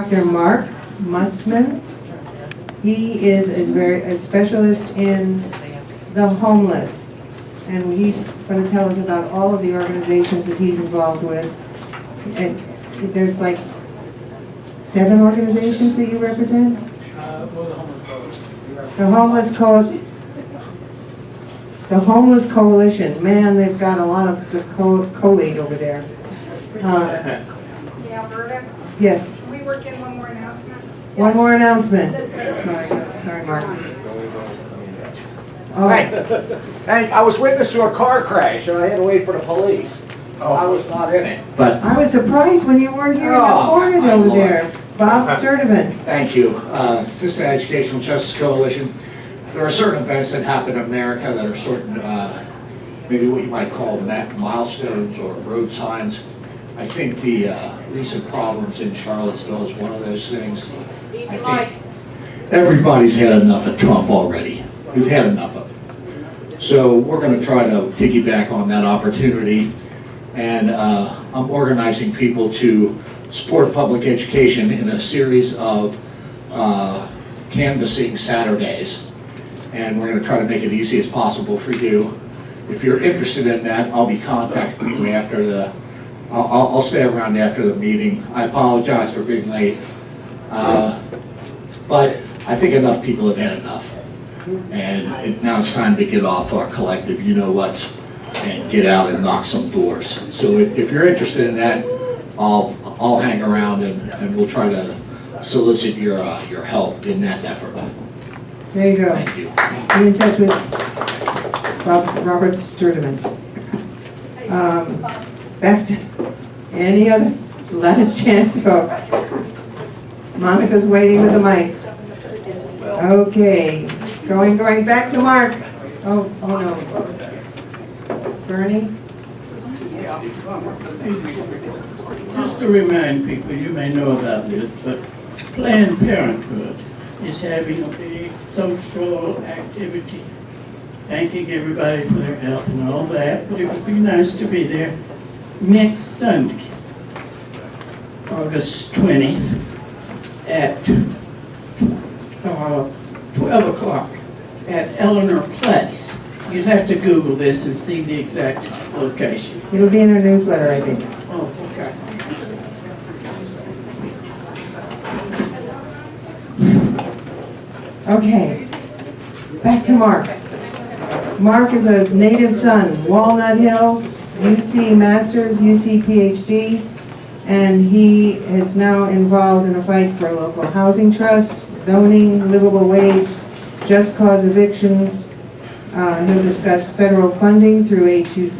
Dr. Mark Mussman. He is a specialist in the homeless, and he's going to tell us about all of the organizations that he's involved with. And there's like 7 organizations that you represent? The Homeless Coalition. Man, they've got a lot of the collate over there. Yeah, Alberta. Yes. Can we work in one more announcement? One more announcement. Sorry, Mark. Oh, Hey, I was witness to a car crash and I had to wait for the police. I was not in it, but I was surprised when you weren't here in the corner my over Lord. there. Bob Sturdivant. thank you. Cincinnati Educational Justice Coalition. There are certain events that happen in America that are certain, maybe what you might call milestones or road signs. I think the recent problems in Charlottesville is one of those things. I think everybody's had enough of Trump already. We've had enough of it. So we're going to try to piggyback on that opportunity. And I'm organizing people to support public education in a series of canvassing Saturdays. And we're going to try to make it easy as possible for you. If you're interested in that, I'll be contacting you after the, I'll stay around after the meeting. I apologize for being late. But I think enough people have had enough. And now it's time to get off our collective you-know-whats and get out and knock some doors. So if you're interested in that, I'll hang around and we'll try to solicit your help in that effort. There you go. Thank you. Be in touch with Robert Sturdivant. Back to any other last chance, folks. Monica's waiting with the mic. Okay, going back to Mark. Oh no. Bernie? Just to remind people, you may know about this, but Planned Parenthood is having a big social activity, thanking everybody for their help and all that, but it would be nice to be there next Sunday, August 20th, at 12 o'clock at Eleanor Place. You'd have to Google this and see the exact location. It'll be in our newsletter, I think. Oh, okay. Okay, back to Mark. Mark is a native son, Walnut Hills, UC Masters, UC PhD, and he is now involved in a fight for local housing trusts, zoning, livable wage, just cause eviction. He'll discuss federal funding through HUD,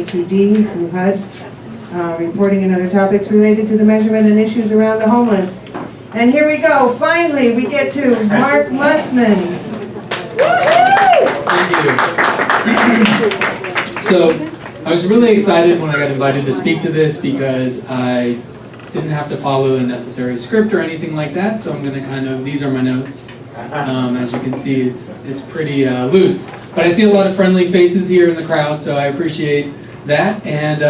through HUD, reporting and other topics related to the measurement and issues around the homeless. And here we go, finally we get to Mark Mussman. Thank you. So I was really excited when I got invited to speak to this because I didn't have to follow a necessary script or anything like that, so I'm going to kind of, these are my notes. As you can see, it's pretty loose. But I see a lot of friendly faces here in the crowd, so I appreciate that. And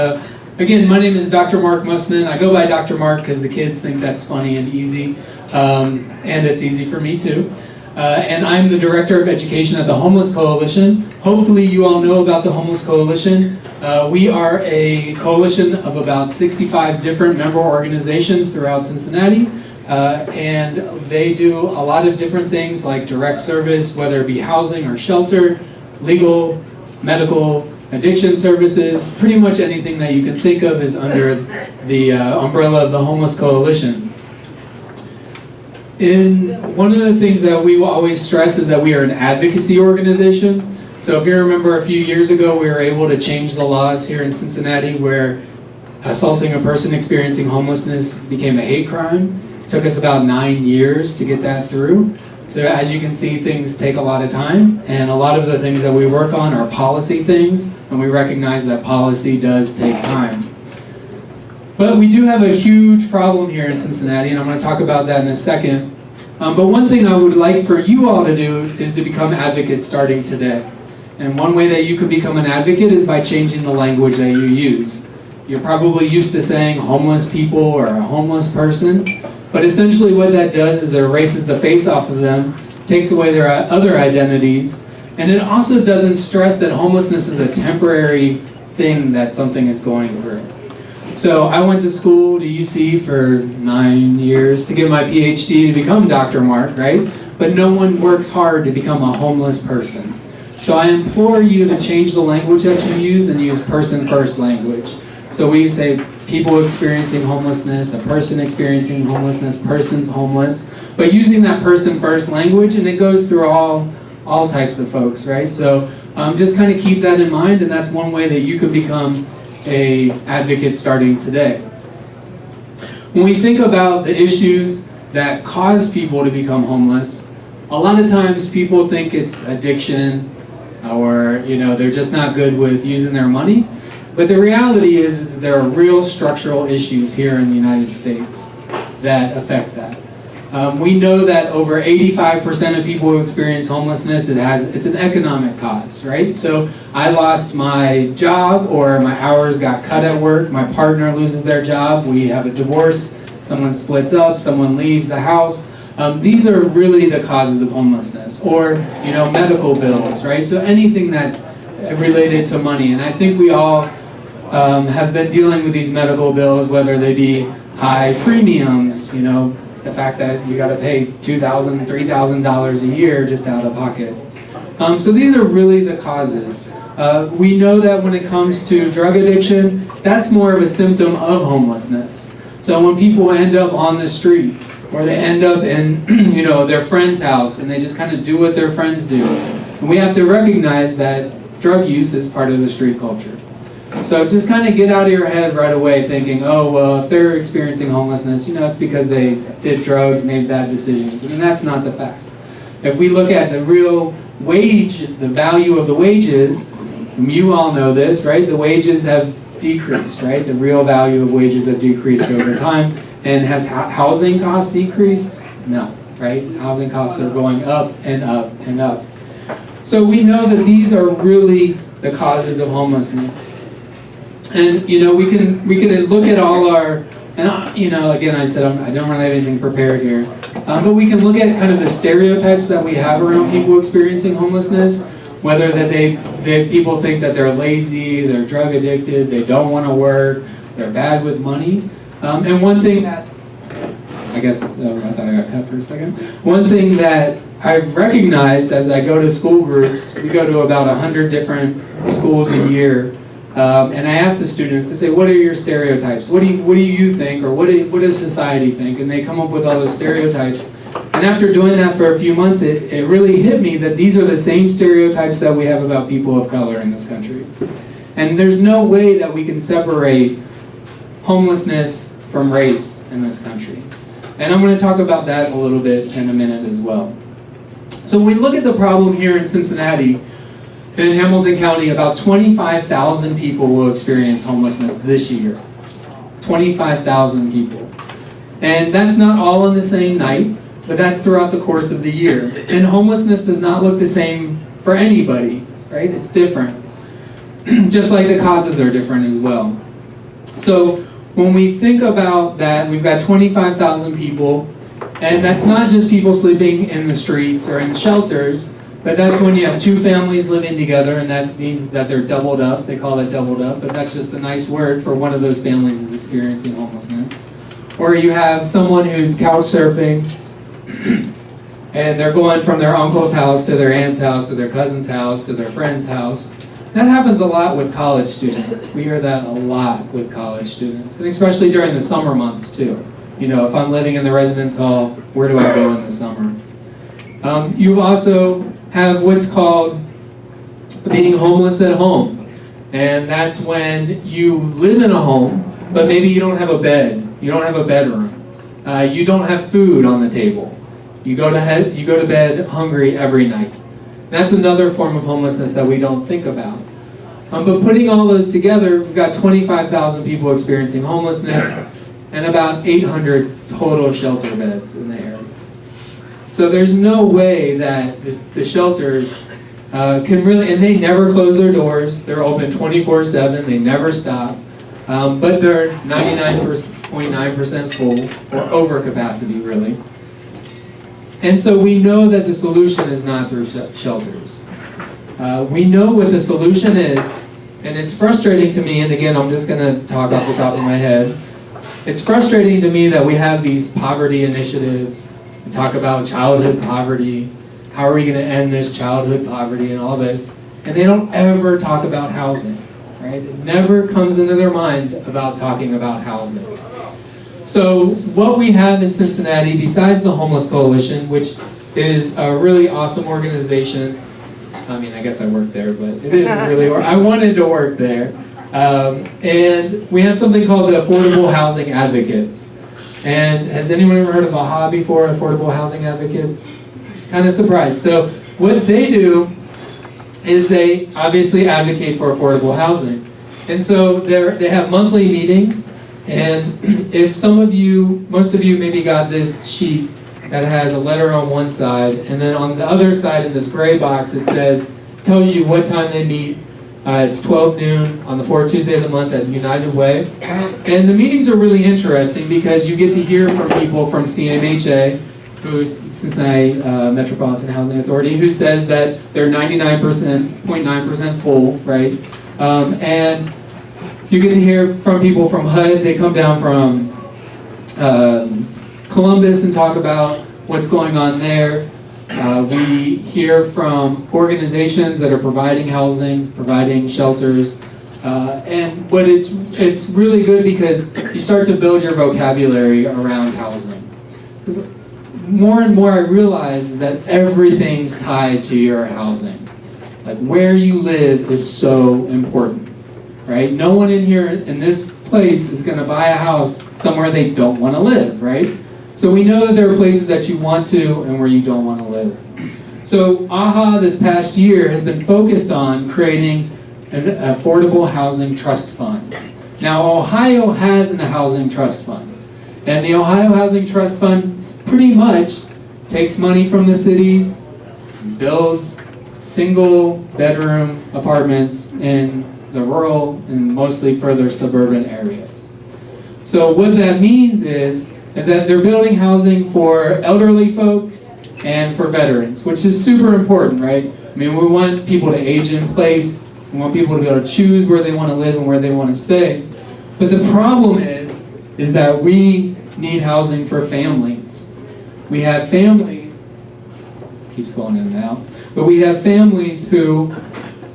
again, my name is Dr. Mark Mussman. I go by Dr. Mark because the kids think that's funny and easy, and it's easy for me too. And I'm the Director of Education at the Homeless Coalition. Hopefully you all know about the Homeless Coalition. We are a coalition of about 65 different member organizations throughout Cincinnati. And they do a lot of different things like direct service, whether it be housing or shelter, legal, medical, addiction services. Pretty much anything that you can think of is under the umbrella of the Homeless Coalition. One of the things that we will always stress is that we are an advocacy organization. So if you remember a few years ago, we were able to change the laws here in Cincinnati where assaulting a person experiencing homelessness became a hate crime. It took us about 9 years to get that through. So as you can see, things take a lot of time, and a lot of the things that we work on are policy things, and we recognize that policy does take time. But we do have a huge problem here in Cincinnati, and I'm going to talk about that in a second. But one thing I would like for you all to do is to become advocates starting today. And one way that you can become an advocate is by changing the language that you use. You're probably used to saying homeless people or a homeless person. But essentially what that does is it erases the face off of them, takes away their other identities, and it also doesn't stress that homelessness is a temporary thing that something is going through. So I went to school to UC for 9 years to get my PhD to become Dr. Mark, right? But no one works hard to become a homeless person. So I implore you to change the language that you use and use person-first language. So we say people experiencing homelessness, a person experiencing homelessness, person's homeless, but using that person-first language, and it goes through all types of folks, right? So just kind of keep that in mind, and that's one way that you can become a advocate starting today. When we think about the issues that cause people to become homeless, a lot of times people think it's addiction, or they're just not good with using their money. But the reality is that there are real structural issues here in the United States that affect that. We know that over 85% of people who experience homelessness, it's an economic cause, right? So I lost my job, or my hours got cut at work, my partner loses their job, we have a divorce, someone splits up, someone leaves the house. These are really the causes of homelessness, or medical bills, right? So anything that's related to money, and I think we all have been dealing with these medical bills, whether they be high premiums, the fact that you got to pay $2,000, $3,000 a year just out of pocket. So these are really the causes. We know that when it comes to drug addiction, that's more of a symptom of homelessness. So when people end up on the street, or they end up in their friend's house, and they just kind of do what their friends do, and we have to recognize that drug use is part of the street culture. So just kind of get out of your head right away thinking, oh, well, if they're experiencing homelessness, it's because they did drugs, made bad decisions. I mean, that's not the fact. If we look at the real wage, the value of the wages, you all know this, right? The wages have decreased, right? The real value of wages have decreased over time. And has housing costs decreased? No, right? Housing costs are going up and up and up. So we know that these are really the causes of homelessness. And we can look at all our, and again I said I don't really have anything prepared here, but we can look at kind of the stereotypes that we have around people experiencing homelessness, whether that people think that they're lazy, they're drug addicted, they don't want to work, they're bad with money. And one thing that, I thought I got cut for a second. One thing that I've recognized as I go to school groups, we go to about 100 different schools a year, and I ask the students, I say, what are your stereotypes? What do you think, or what does society think? And they come up with all those stereotypes. And after doing that for a few months, it really hit me that these are the same stereotypes that we have about people of color in this country. And there's no way that we can separate homelessness from race in this country. And I'm going to talk about that a little bit in a minute as well. So when we look at the problem here in Cincinnati, and in Hamilton County, about 25,000 people will experience homelessness this year. 25,000 people. And that's not all in the same night, but that's throughout the course of the year. And homelessness does not look the same for anybody, right? It's different. Just like the causes are different as well. So when we think about that, we've got 25,000 people, and that's not just people sleeping in the streets or in shelters, but that's when you have two families living together, and that means that they're doubled up. They call it doubled up, but that's just a nice word for one of those families is experiencing homelessness. Or you have someone who's couch surfing, and they're going from their uncle's house to their aunt's house to their cousin's house to their friend's house. That happens a lot with college students. We hear that a lot with college students, and especially during the summer months too. If I'm living in the residence hall, where do I go in the summer? You also have what's called being homeless at home. And that's when you live in a home, but maybe you don't have a bed, you don't have a bedroom, you don't have food on the table. You go to bed hungry every night. That's another form of homelessness that we don't think about. But putting all those together, we've got 25,000 people experiencing homelessness and about 800 total shelter beds in the area. So there's no way that the shelters can really, and they never close their doors. They're open 24/7. They never stop. But they're 99% 99.9% full, or over capacity really. And so we know that the solution is not through shelters. We know what the solution is, and it's frustrating to me, and again, I'm just gonna talk off the top of my head. It's frustrating to me that we have these poverty initiatives, and talk about childhood poverty, how are we gonna end this childhood poverty and all this, and they don't ever talk about housing, right? It never comes into their mind about talking about housing. So what we have in Cincinnati, besides the Homeless Coalition, which is a really awesome organization, I mean, I guess I work there, but it is really, I wanted to work there. And we have something called the Affordable Housing Advocates. And has anyone ever heard of AHA before, Affordable Housing Advocates? It's kind of surprised. So what they do is they obviously advocate for affordable housing. And so they have monthly meetings. And if some of you, most of you maybe got this sheet that has a letter on one side, and then on the other side in this gray box it says, tells you what time they meet. It's 12 noon on the fourth Tuesday of the month at United Way. And the meetings are really interesting because you get to hear from people from CMHA, who's Cincinnati Metropolitan Housing Authority, who says that they're 99.9% full, right? And you get to hear from people from HUD. They come down from Columbus and talk about what's going on there. We hear from organizations that are providing housing, providing shelters, but it's really good because you start to build your vocabulary around housing. Because more and more I realize that everything's tied to your housing. Like where you live is so important, right? No one in here in this place is going to buy a house somewhere they don't want to live, right? So we know that there are places that you want to and where you don't want to live. So AHA this past year has been focused on creating an affordable housing trust fund. Now Ohio has a housing trust fund. And the Ohio Housing Trust Fund pretty much takes money from the cities, builds single bedroom apartments in the rural and mostly further suburban areas. So what that means is that they're building housing for elderly folks and for veterans, which is super important, right? I mean, we want people to age in place. We want people to be able to choose where they want to live and where they want to stay. But the problem is that we need housing for families. We have families, this keeps going in and out, but we have families who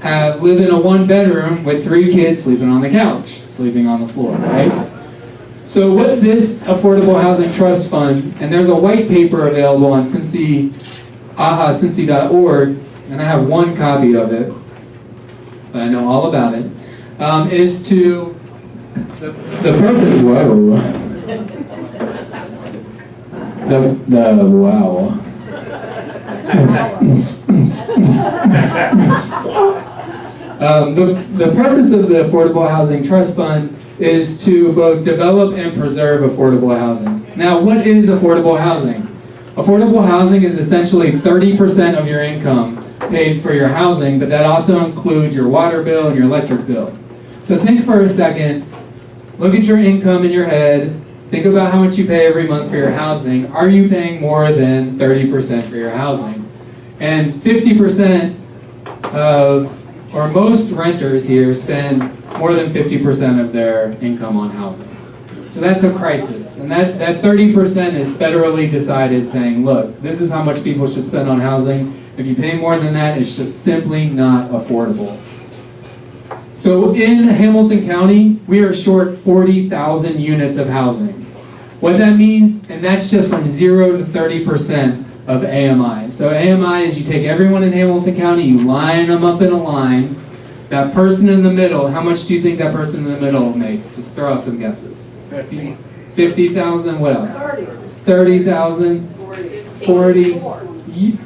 live in a one bedroom with 3 kids sleeping on the couch, sleeping on the floor, right? So what this Affordable Housing Trust Fund, and there's a white paper available on ahacincy.org, and I have one copy of it, but I know all about it, is to, the purpose, whoa, wow. The purpose of the Affordable Housing Trust Fund is to both develop and preserve affordable housing. Now, what is affordable housing? Affordable housing is essentially 30% of your income paid for your housing, but that also includes your water bill and your electric bill. So think for a second, look at your income in your head, think about how much you pay every month for your housing. Are you paying more than 30% for your housing? And 50% or most renters here spend more than 50% of their income on housing. So that's a crisis. And that 30% is federally decided saying, look, this is how much people should spend on housing. If you pay more than that, it's just simply not affordable. So in Hamilton County, we are short 40,000 units of housing. What that means, and that's just from 0 to 30% of AMI. So AMI is you take everyone in Hamilton County, you line them up in a line. That person in the middle, how much do you think that person in the middle makes? Just throw out some guesses. 50,000, what else? 30,000? 40?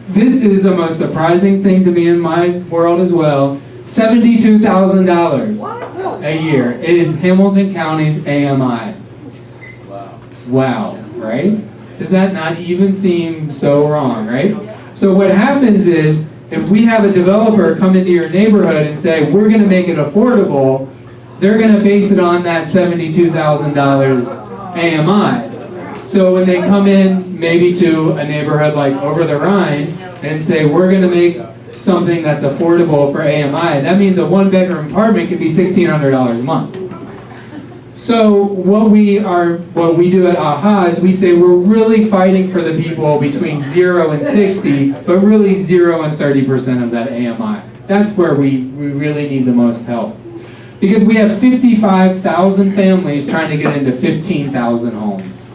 This is the most surprising thing to me in my world as well. $72,000 a year is Hamilton County's AMI. Wow, right? Does that not even seem so wrong, right? So what happens is, if we have a developer come into your neighborhood and say, we're going to make it affordable, they're going to base it on that $72,000 AMI. So when they come in maybe to a neighborhood like Over the Rhine and say, we're going to make something that's affordable for AMI, that means a one-bedroom apartment could be $1,600 a month. So what we do at AHA is we say we're really fighting for the people between 0 and 60, but really 0 and 30% of that AMI. That's where we really need the most help. Because we have 55,000 families trying to get into 15,000 homes.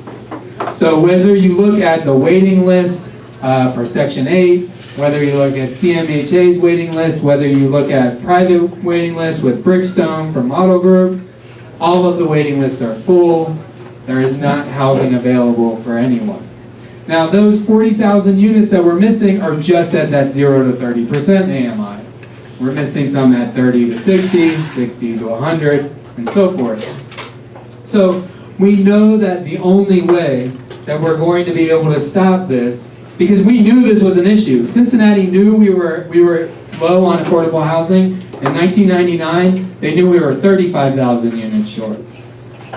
So whether you look at the waiting list for Section 8, whether you look at CMHA's waiting list, whether you look at private waiting list with Brickstone from Auto Group, all of the waiting lists are full. There is not housing available for anyone. Now those 40,000 units that we're missing are just at that 0 to 30% AMI. We're missing some at 30 to 60, 60 to 100, and so forth. So we know that the only way that we're going to be able to stop this, because we knew this was an issue. Cincinnati knew we were low on affordable housing. In 1999, they knew we were 35,000 units short.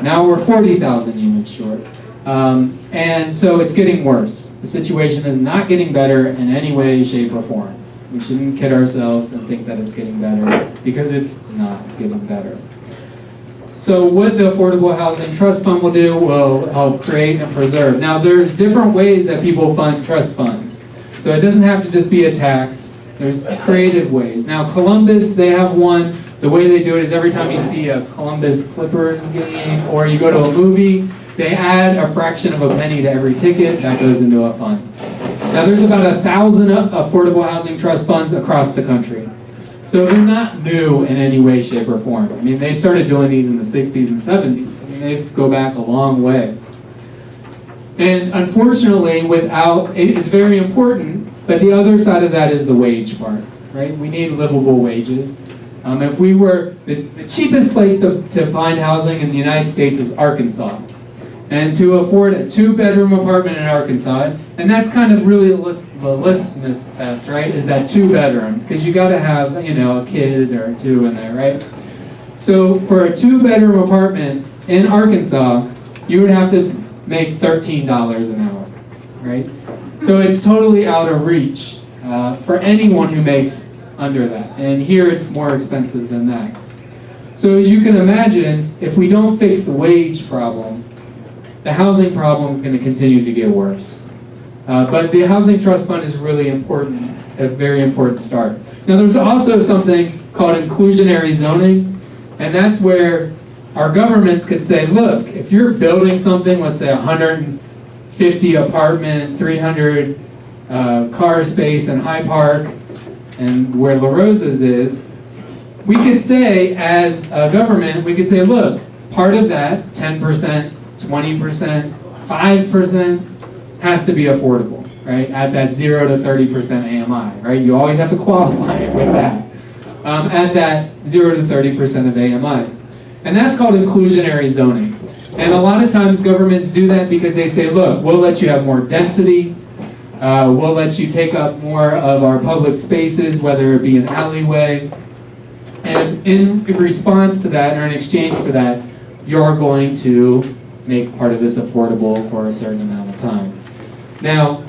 Now we're 40,000 units short. And so it's getting worse. The situation is not getting better in any way, shape, or form. We shouldn't kid ourselves and think that it's getting better, because it's not getting better. So what the Affordable Housing Trust Fund will do will help create and preserve. Now there's different ways that people fund trust funds. So it doesn't have to just be a tax. There's creative ways. Now Columbus, they have one. The way they do it is every time you see a Columbus Clippers game or you go to a movie, they add a fraction of a penny to every ticket that goes into a fund. Now there's about 1,000 affordable housing trust funds across the country. So they're not new in any way, shape, or form. I mean, they started doing these in the 60s and 70s. I mean, they go back a long way. And unfortunately, it's very important, but the other side of that is the wage part, right? We need livable wages. If we were, the cheapest place to find housing in the United States is Arkansas. And to afford a 2-bedroom apartment in Arkansas, and that's kind of really the litmus test, right? Is that 2-bedroom, because you got to have, a kid or two in there, right? So for a 2-bedroom apartment in Arkansas, you would have to make $13 an hour, right? So it's totally out of reach for anyone who makes under that. And here it's more expensive than that. So as you can imagine, if we don't fix the wage problem, the housing problem is going to continue to get worse. But the Housing Trust Fund is really important, a very important start. Now there's also something called inclusionary zoning, and that's where our governments could say, look, if you're building something, let's say 150 apartment, 300 car space in High Park, and where La Rosa's is, we could say, as a government, we could say, look, part of that, 10%, 20%, 5% has to be affordable, right? At that 0 to 30% AMI, right? You always have to qualify it with that. At that 0 to 30% of AMI. And that's called inclusionary zoning. And a lot of times governments do that because they say, look, we'll let you have more density, we'll let you take up more of our public spaces, whether it be an alleyway. And in response to that, or in exchange for that, you're going to make part of this affordable for a certain amount of time. Now,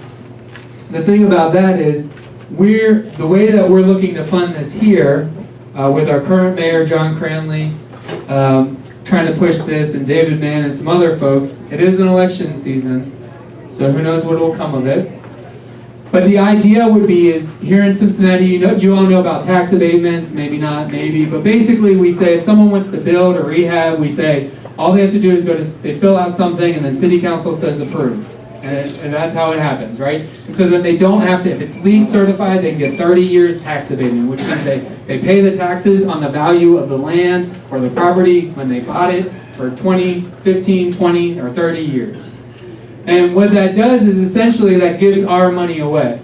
the thing about that is, the way that we're looking to fund this here, with our current mayor, John Cranley, trying to push this, and David Mann and some other folks, it is an election season, so who knows what will come of it. But the idea would be is, here in Cincinnati, you all know about tax abatements, maybe not, maybe, but basically we say if someone wants to build or rehab, we say all they have to do is they fill out something and then city council says approved. And that's how it happens, right? And so that they don't have to, if it's LEED certified, they can get 30 years tax abatement, which means they pay the taxes on the value of the land or the property when they bought it for 20, 15, 20, or 30 years. And what that does is essentially that gives our money away.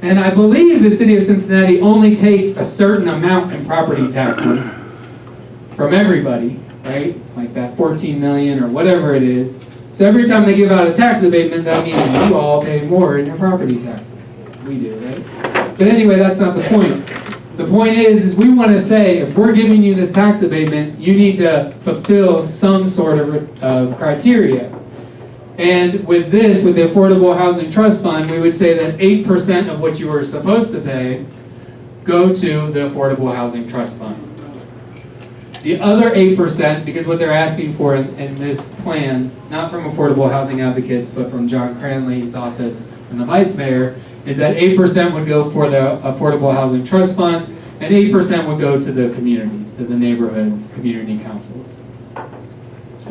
And I believe the city of Cincinnati only takes a certain amount in property taxes from everybody, right? Like that 14 million or whatever it is. So every time they give out a tax abatement, that means you all pay more in your property taxes. We do, right? But anyway, that's not the point. The point is we want to say, if we're giving you this tax abatement, you need to fulfill some sort of criteria. And with this, with the Affordable Housing Trust Fund, we would say that 8% of what you were supposed to pay go to the Affordable Housing Trust Fund. The other 8%, because what they're asking for in this plan, not from Affordable Housing Advocates, but from John Cranley's office and the Vice Mayor, is that 8% would go for the Affordable Housing Trust Fund, and 8% would go to the communities, to the neighborhood community councils.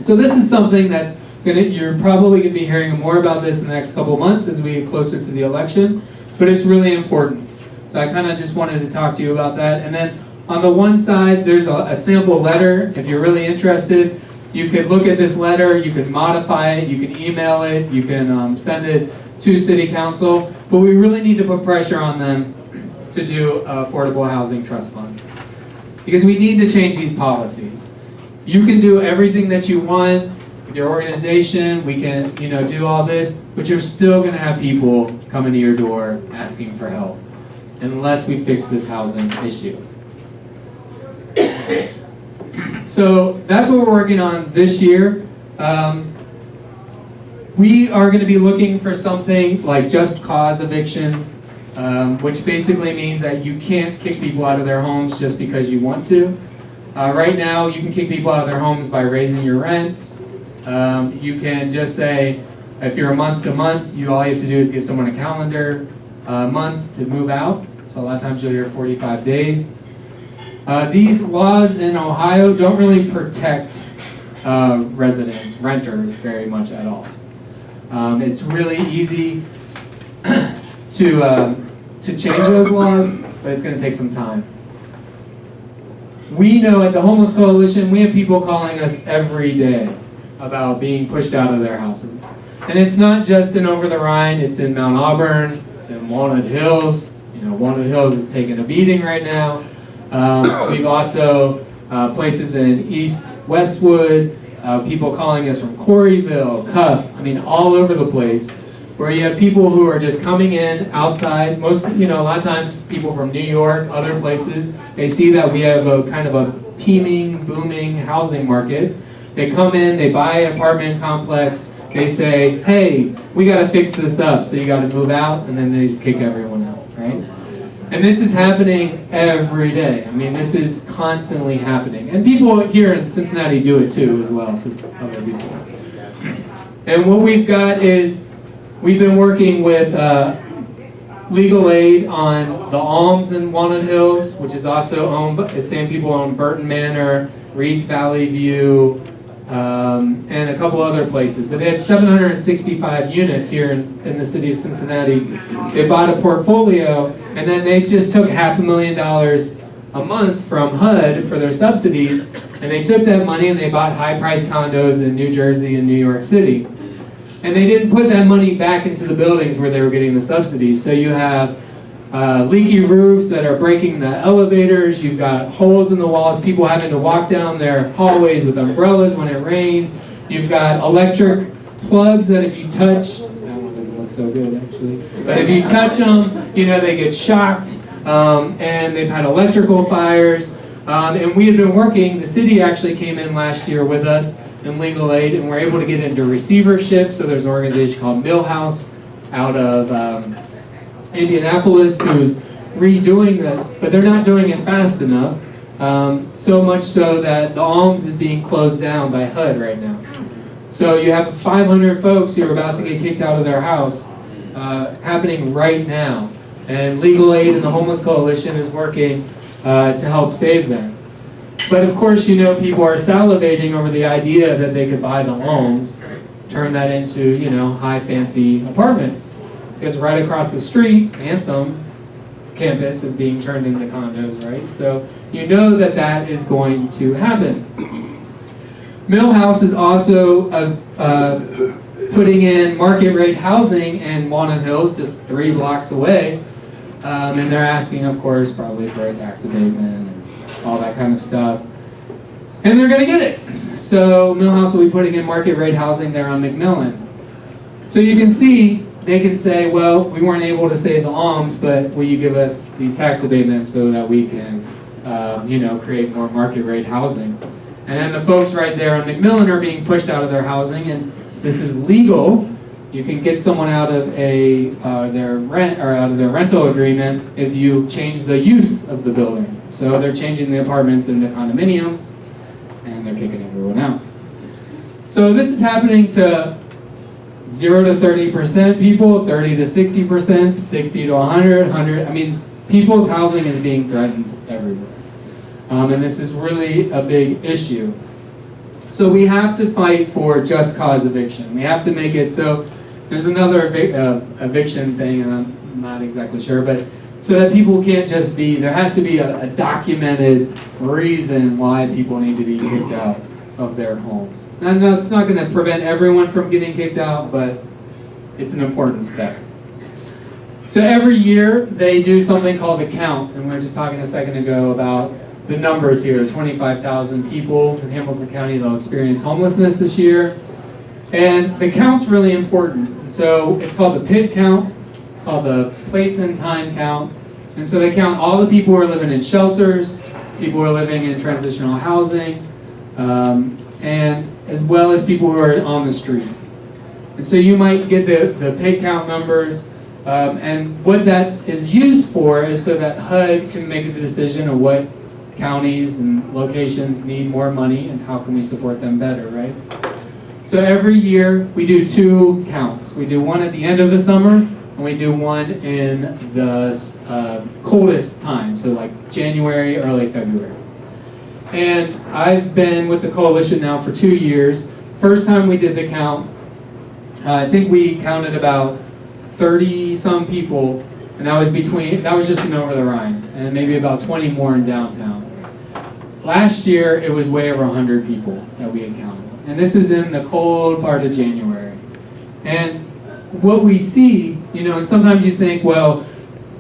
So this is something that's you're probably going to be hearing more about this in the next couple months as we get closer to the election, but it's really important. So I kind of just wanted to talk to you about that. And then on the one side, there's a sample letter. If you're really interested, you could look at this letter, you can modify it, you can email it, you can send it to City Council, but we really need to put pressure on them to do Affordable Housing Trust Fund. Because we need to change these policies. You can do everything that you want with your organization, we can do all this, but you're still going to have people coming to your door asking for help unless we fix this housing issue. So that's what we're working on this year. We are going to be looking for something like just cause eviction, which basically means that you can't kick people out of their homes just because you want to. Right now, you can kick people out of their homes by raising your rents. You can just say, if you're a month to month, all you have to do is give someone a calendar month to move out. So a lot of times you'll hear 45 days. These laws in Ohio don't really protect residents, renters, very much at all. It's really easy to change those laws, but it's going to take some time. We know at the Homeless Coalition, we have people calling us every day about being pushed out of their houses. And it's not just in Over the Rhine, it's in Mount Auburn, it's in Walnut Hills. Walnut Hills is taking a beating right now. We've also places in East Westwood, people calling us from Coreyville, Cuff, all over the place, where you have people who are just coming in outside. A lot of times people from New York, other places, they see that we have a kind of a teeming, booming housing market. They come in, they buy an apartment complex, they say, hey, we got to fix this up, so you got to move out, and then they just kick everyone out, right? And this is happening every day. This is constantly happening. And people here in Cincinnati do it too, as well, to other people. And what we've got is, we've been working with legal aid on the Alms in Walnut Hills, which is also owned by the same people own Burton Manor, Reed's Valley View, and a couple other places. But they have 765 units here in the city of Cincinnati. They bought a portfolio, and then they just took $500,000 a month from HUD for their subsidies, and they took that money and they bought high-priced condos in New Jersey and New York City. And they didn't put that money back into the buildings where they were getting the subsidies. So you have leaky roofs that are breaking the elevators. You've got holes in the walls, people having to walk down their hallways with umbrellas when it rains. You've got electric plugs that if you touch, that one doesn't look so good actually, but if you touch them, they get shocked, and they've had electrical fires. And we had been working, the city actually came in last year with us in legal aid, and we're able to get into receivership. So there's an organization called Millhouse out of Indianapolis who's redoing that, but they're not doing it fast enough. So much so that the Alms is being closed down by HUD right now. So you have 500 folks who are about to get kicked out of their house happening right now. And Legal Aid and the Homeless Coalition is working to help save them. But of course, people are salivating over the idea that they could buy the homes, turn that into, high fancy apartments. Because right across the street, Anthem campus is being turned into condos, right? So that is going to happen. Millhouse is also putting in market rate housing in Walnut Hills, just 3 blocks away. And they're asking, of course, probably for a tax abatement and all that kind of stuff. And they're going to get it. So Millhouse will be putting in market rate housing there on McMillan. So you can see, they can say, well, we weren't able to save the Alms, but will you give us these tax abatements so that we can, create more market rate housing? And then the folks right there on McMillan are being pushed out of their housing, and This is legal. You can get someone out of their rental agreement if you change the use of the building. So they're changing the apartments into condominiums, and they're kicking everyone out. So this is happening to 0 to 30% people, 30 to 60%, 60 to 100, 100. I mean, people's housing is being threatened everywhere. And this is really a big issue. So we have to fight for just cause eviction. We have to make it so there's another eviction thing, and I'm not exactly sure, but so that people can't just be, there has to be a documented reason why people need to be kicked out of their homes. And that's not going to prevent everyone from getting kicked out, but it's an important step. So every year they do something called the count, and we were just talking a second ago about the numbers here. 25,000 people in Hamilton County that will experience homelessness this year. And the count's really important. So it's called the PID count. It's called the place and time count. And so they count all the people who are living in shelters, people who are living in transitional housing, and as well as people who are on the street. And so you might get the PID count numbers, and what that is used for is so that HUD can make a decision of what counties and locations need more money and how can we support them better, right? So every year we do 2 counts. We do one at the end of the summer, and we do one in the coldest time, so like January, early February. And I've been with the coalition now for 2 years. First time we did the count, I think we counted about 30-some people, and that was just in Over the Rhine, and maybe about 20 more in downtown. Last year, it was way over 100 people that we had counted. And this is in the cold part of January. And what we see, and sometimes you think, well,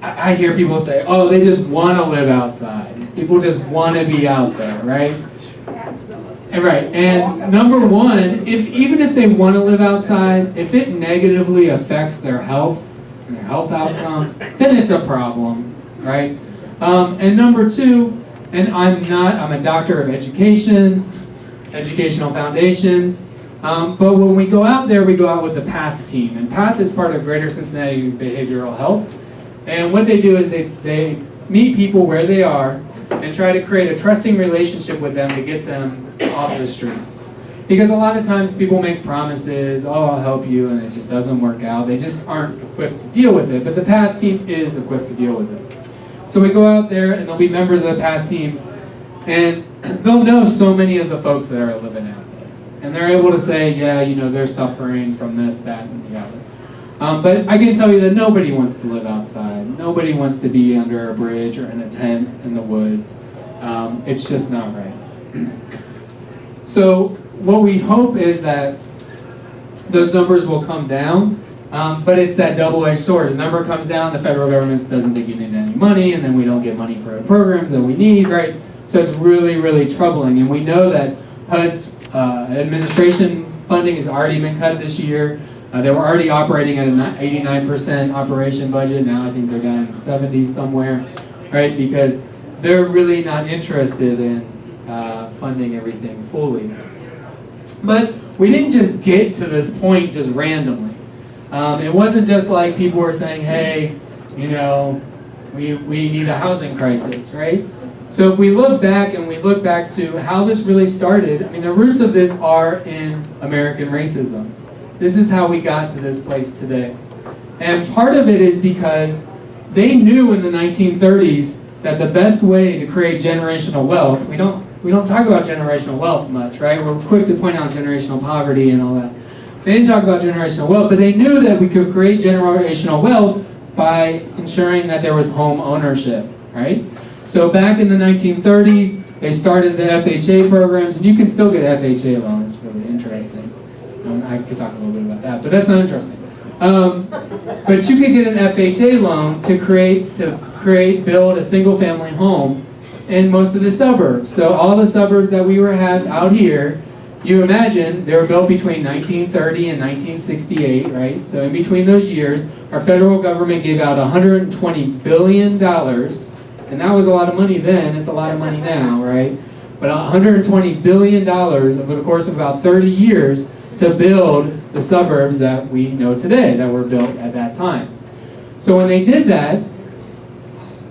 I hear people say, oh, they just want to live outside. People just want to be out there, right? And right. And number one, even if they want to live outside, if it negatively affects their health and their health outcomes, then it's a problem, right? And number two, and I'm a doctor of education, educational foundations, but when we go out there, we go out with the PATH team. And PATH is part of Greater Cincinnati Behavioral Health. And what they do is they meet people where they are and try to create a trusting relationship with them to get them off the streets. Because a lot of times people make promises, oh, I'll help you, and it just doesn't work out. They just aren't equipped to deal with it. But the PATH team is equipped to deal with it. So we go out there, and there'll be members of the PATH team, and they'll know so many of the folks that are living out there. And they're able to say, yeah, they're suffering from this, that, and the other. But I can tell you that nobody wants to live outside. Nobody wants to be under a bridge or in a tent in the woods. It's just not right. So what we hope is that those numbers will come down, but it's that double-edged sword. The number comes down, the federal government doesn't think you need any money, and then we don't get money for the programs that we need, right? So it's really, really troubling. And we know that HUD's administration funding has already been cut this year. They were already operating at an 89% operation budget. Now I think they're down in 70 somewhere, right? Because they're really not interested in funding everything fully. But we didn't just get to this point just randomly. It wasn't just like people were saying, hey, we need a housing crisis, right? So if we look back to how this really started, the roots of this are in American racism. This is how we got to this place today. And part of it is because they knew in the 1930s that the best way to create generational wealth, we don't talk about generational wealth much, right? We're quick to point out generational poverty and all that. They didn't talk about generational wealth, but they knew that we could create generational wealth by ensuring that there was home ownership, right? So back in the 1930s, they started the FHA programs, and you can still get FHA loans. It's really interesting. I could talk a little bit about that, but that's not interesting. But you could get an FHA loan to build a single-family home in most of the suburbs. So all the suburbs that we had out here, you imagine they were built between 1930 and 1968, right? So in between those years, our federal government gave out $120 billion, and that was a lot of money then. It's a lot of money now, right? But $120 billion over the course of about 30 years to build the suburbs that we know today, that were built at that time. So when they did that,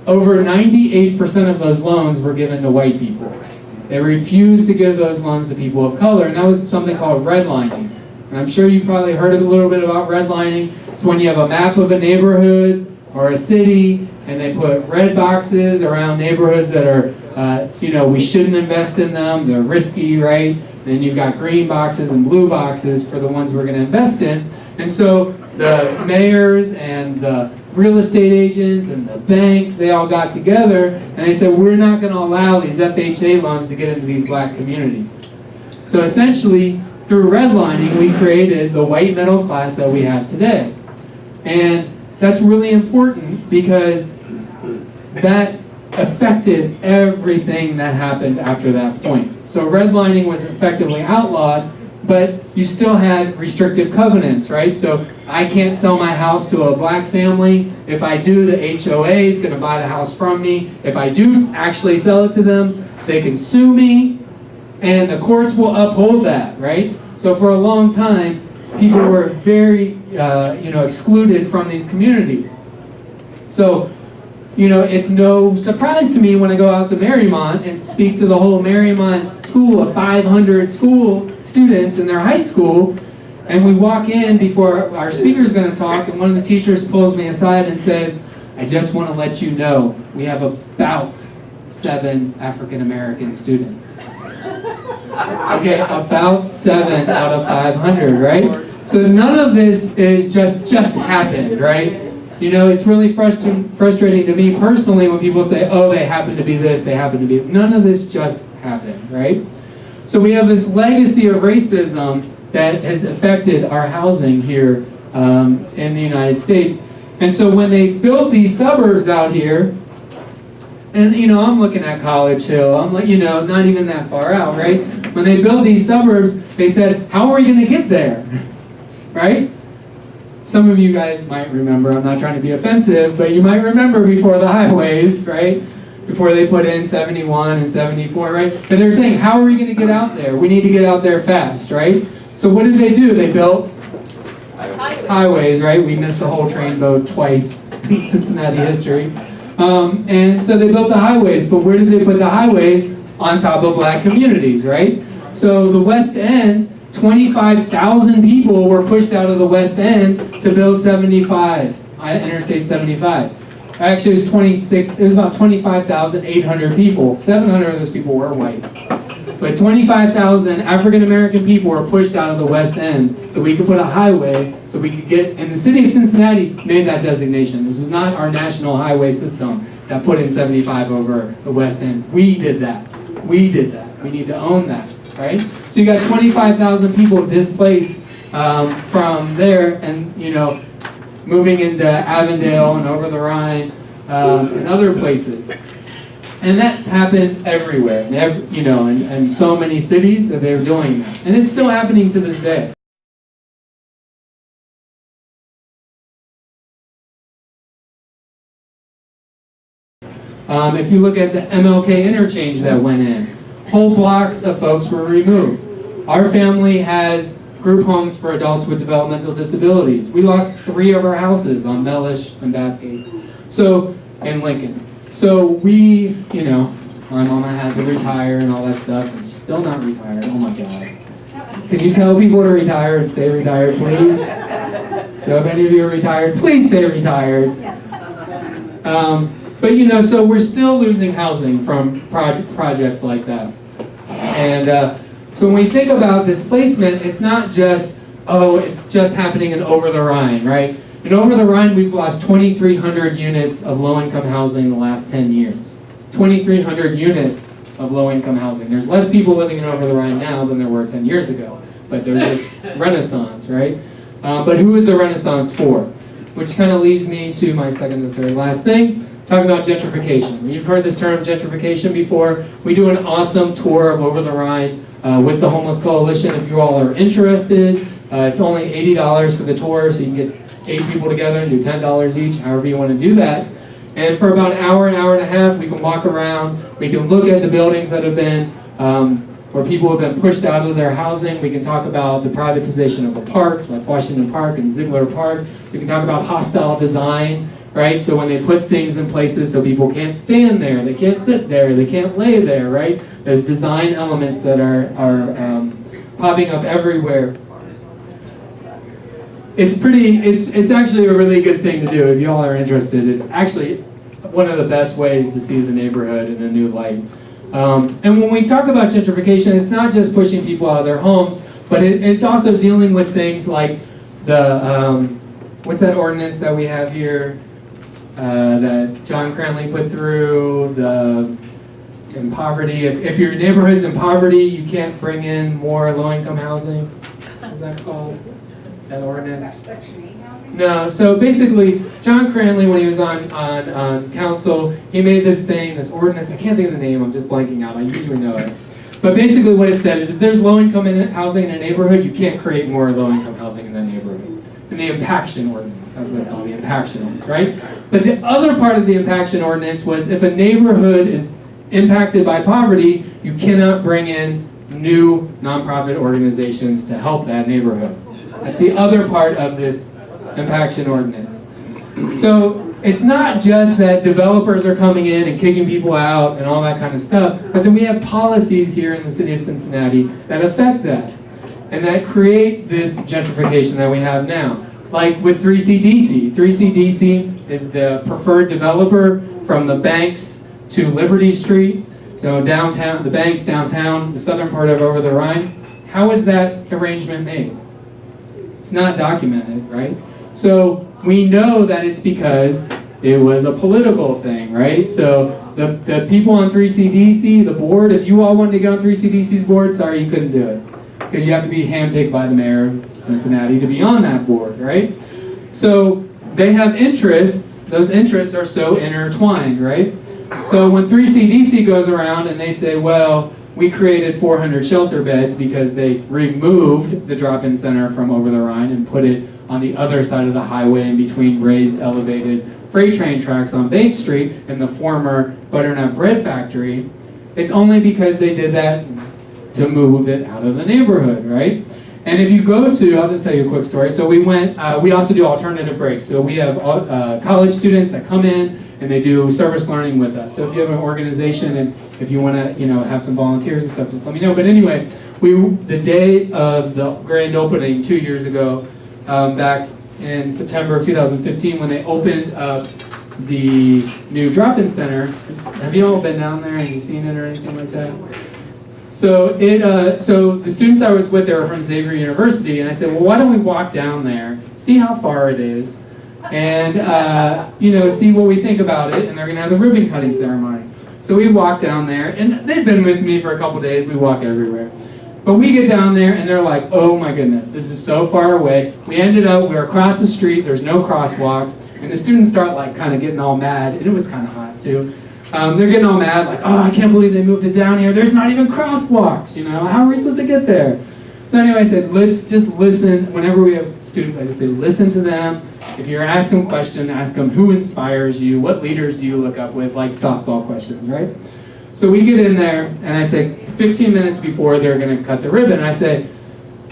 over 98% of those loans were given to white people. They refused to give those loans to people of color, and that was something called redlining. And I'm sure you probably heard a little bit about redlining. It's when you have a map of a neighborhood or a city, and they put red boxes around neighborhoods that are, we shouldn't invest in them, they're risky, right? And then you've got green boxes and blue boxes for the ones we're going to invest in. And so the mayors and the real estate agents and the banks, they all got together and they said, we're not going to allow these FHA loans to get into these black communities. So essentially, through redlining, we created the white middle class that we have today. And that's really important because that affected everything that happened after that point. So redlining was effectively outlawed, but you still had restrictive covenants, right? So I can't sell my house to a black family. If I do, the HOA is going to buy the house from me. If I do actually sell it to them, they can sue me, and the courts will uphold that, right? So for a long time, people were very, excluded from these communities. So, it's no surprise to me when I go out to Marymount and speak to the whole Marymount school of 500 school students in their high school, and we walk in before our speaker's going to talk, and one of the teachers pulls me aside and says, I just want to let you know, we have about 7 African American students. Okay, about 7 out of 500, right? So none of this is just happened, right? It's really frustrating to me personally when people say, oh, they happen to be this, they happen to be... None of this just happened, right? So we have this legacy of racism that has affected our housing here in the United States. And so when they built these suburbs out here, and I'm looking at College Hill, I'm like, not even that far out, right? When they built these suburbs, they said, how are we going to get there? Right? Some of you guys might remember, I'm not trying to be offensive, but you might remember before the highways, right? Before they put in 71 and 74, right? But they're saying, how are we going to get out there? We need to get out there fast, right? So what did they do? They built highways, right? We missed the whole train boat twice in Cincinnati history. And so they built the highways, but where did they put the highways? On top of black communities, right? So the West End, 25,000 people were pushed out of the West End to build Interstate 75. Actually, it was about 25,800 people. 700 of those people were white. But 25,000 African American people were pushed out of the West End so we could put a highway, so we could get, and the city of Cincinnati made that designation. This was not our national highway system that put in 75 over the West End. We did that. We did that. We need to own that, right? So you got 25,000 people displaced from there, and moving into Avondale and over the Rhine and other places. And that's happened everywhere, and so many cities that they're doing that. And it's still happening to this day. If you look at the MLK interchange that went in, whole blocks of folks were removed. Our family has group homes for adults with developmental disabilities. We lost 3 of our houses on Mellish and Bathgate, and Lincoln. So we, my mama had to retire and all that stuff, and she's still not retired. Oh my God. Can you tell people to retire and stay retired, please? So if any of you are retired, please stay retired. But so we're still losing housing from projects like that. And so when we think about displacement, it's not just, it's just happening in Over the Rhine, right? In Over the Rhine, we've lost 2,300 units of low-income housing in the last 10 years. 2,300 units of low-income housing. There's less people living in Over the Rhine now than there were 10 years ago. But there's this renaissance, right? But who is the renaissance for? Which kind of leaves me to my second and third last thing, talking about gentrification. You've heard this term gentrification before. We do an awesome tour of Over the Rhine with the Homeless Coalition. If you all are interested, it's only $80 for the tour, so you can get 8 people together and do $10 each, however you want to do that. And for about an hour and a half, we can walk around, we can look at the buildings that have been where people have been pushed out of their housing. We can talk about the privatization of the parks, like Washington Park and Ziegler Park. We can talk about hostile design, right? So when they put things in places so people can't stand there, they can't sit there, they can't lay there, right? There's design elements that are popping up everywhere. It's actually a really good thing to do if y'all are interested. It's actually one of the best ways to see the neighborhood in a new light. And when we talk about gentrification, it's not just pushing people out of their homes, but it's also dealing with things like the, what's that ordinance that we have here that John Cranley put through, in poverty. If your neighborhood's in poverty, you can't bring in more low-income housing. What's that called? That ordinance? Section 8 housing? No, so basically, John Cranley, when he was on council, he made this thing, this ordinance, I can't think of the name, I'm just blanking out, I usually know it. But basically what it said is if there's low-income housing in a neighborhood, you can't create more low-income housing in that neighborhood. In the impaction ordinance, that's what it's called, the impaction ordinance, right? But the other part of the impaction ordinance was if a neighborhood is impacted by poverty, you cannot bring in new nonprofit organizations to help that neighborhood. That's the other part of this impaction ordinance. So it's not just that developers are coming in and kicking people out and all that kind of stuff, but then we have policies here in the city of Cincinnati that affect that and that create this gentrification that we have now. Like with 3CDC. 3CDC is the preferred developer from the Banks to Liberty Street. So downtown, the Banks downtown, the southern part of Over the Rhine. How is that arrangement made? It's not documented, right? So we know that it's because it was a political thing, right? So the people on 3CDC, the board, if you all wanted to get on 3CDC's board, sorry, you couldn't do it. Because you have to be handpicked by the mayor of Cincinnati to be on that board, right? So they have interests, those interests are so intertwined, right? So when 3CDC goes around and they say, well, we created 400 shelter beds because they removed the drop-in center from Over the Rhine and put it on the other side of the highway in between raised, elevated freight train tracks on Bank Street and the former butternut bread factory. It's only because they did that to move it out of the neighborhood, right? And if you go to, I'll just tell you a quick story. So we went, we also do alternative breaks. So we have college students that come in and they do service learning with us. So if you have an organization and if you want to, have some volunteers and stuff, just let me know. But anyway, the day of the grand opening 2 years ago, back in September of 2015, when they opened up the new drop-in center, have you all been down there? Have you seen it or anything like that? So so the students I was with, they were from Xavier University, and I said, well, why don't we walk down there, see how far it is, and see what we think about it, and they're gonna have the ribbon cutting ceremony. So we walked down there, and they've been with me for a couple days, we walk everywhere. But we get down there, and they're like, oh my goodness, this is so far away. We were across the street, there's no crosswalks, and the students start like kind of getting all mad, and it was kind of hot too. They're getting all mad, like, oh, I can't believe they moved it down here. There's not even crosswalks, how are we supposed to get there? So anyway, I said, let's just listen. Whenever we have students, I just say, listen to them. If you're asking them a question, ask them who inspires you, what leaders do you look up with, like softball questions, right? So we get in there, and I say, 15 minutes before they're gonna cut the ribbon, I say,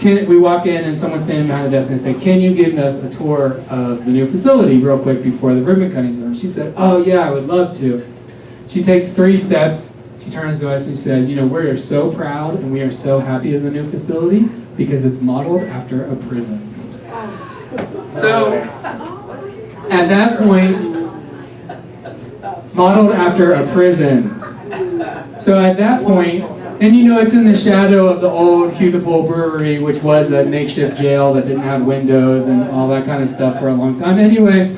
we walk in and someone's standing behind the desk and I say, can you give us a tour of the new facility real quick before the ribbon cutting ceremony? She said, oh yeah, I would love to. She takes 3 steps, she turns to us and she said, we are so proud and we are so happy in the new facility because it's modeled after a prison. So, at that point, modeled after a prison. So at that point, and it's in the shadow of the old Cuticle Brewery, which was a makeshift jail that didn't have windows and all that kind of stuff for a long time. Anyway,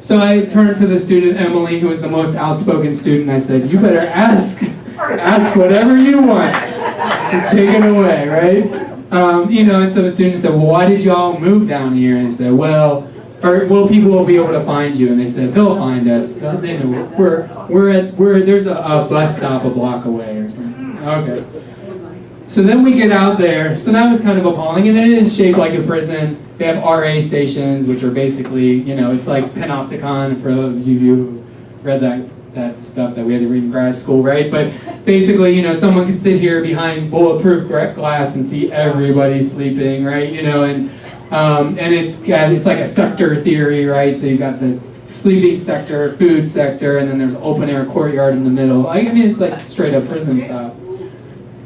so I turned to the student, Emily, who was the most outspoken student, and I said, you better ask whatever you want. Just take it away, right? And so the student said, well, why did y'all move down here? And I said, well, people will be able to find you. And they said, they'll find us. They know there's a bus stop a block away or something. Okay. So then we get out there. So that was kind of appalling. And it is shaped like a prison. They have RA stations, which are basically, it's like Panopticon, for those of you who read that that stuff that we had to read in grad school, right? But basically, you know, someone could sit here behind bulletproof glass and see everybody sleeping, right? You know, and it's like a sector theory, right? So you got the sleeping sector, food sector, and then there's open air courtyard in the middle. I mean, it's like straight up prison stuff.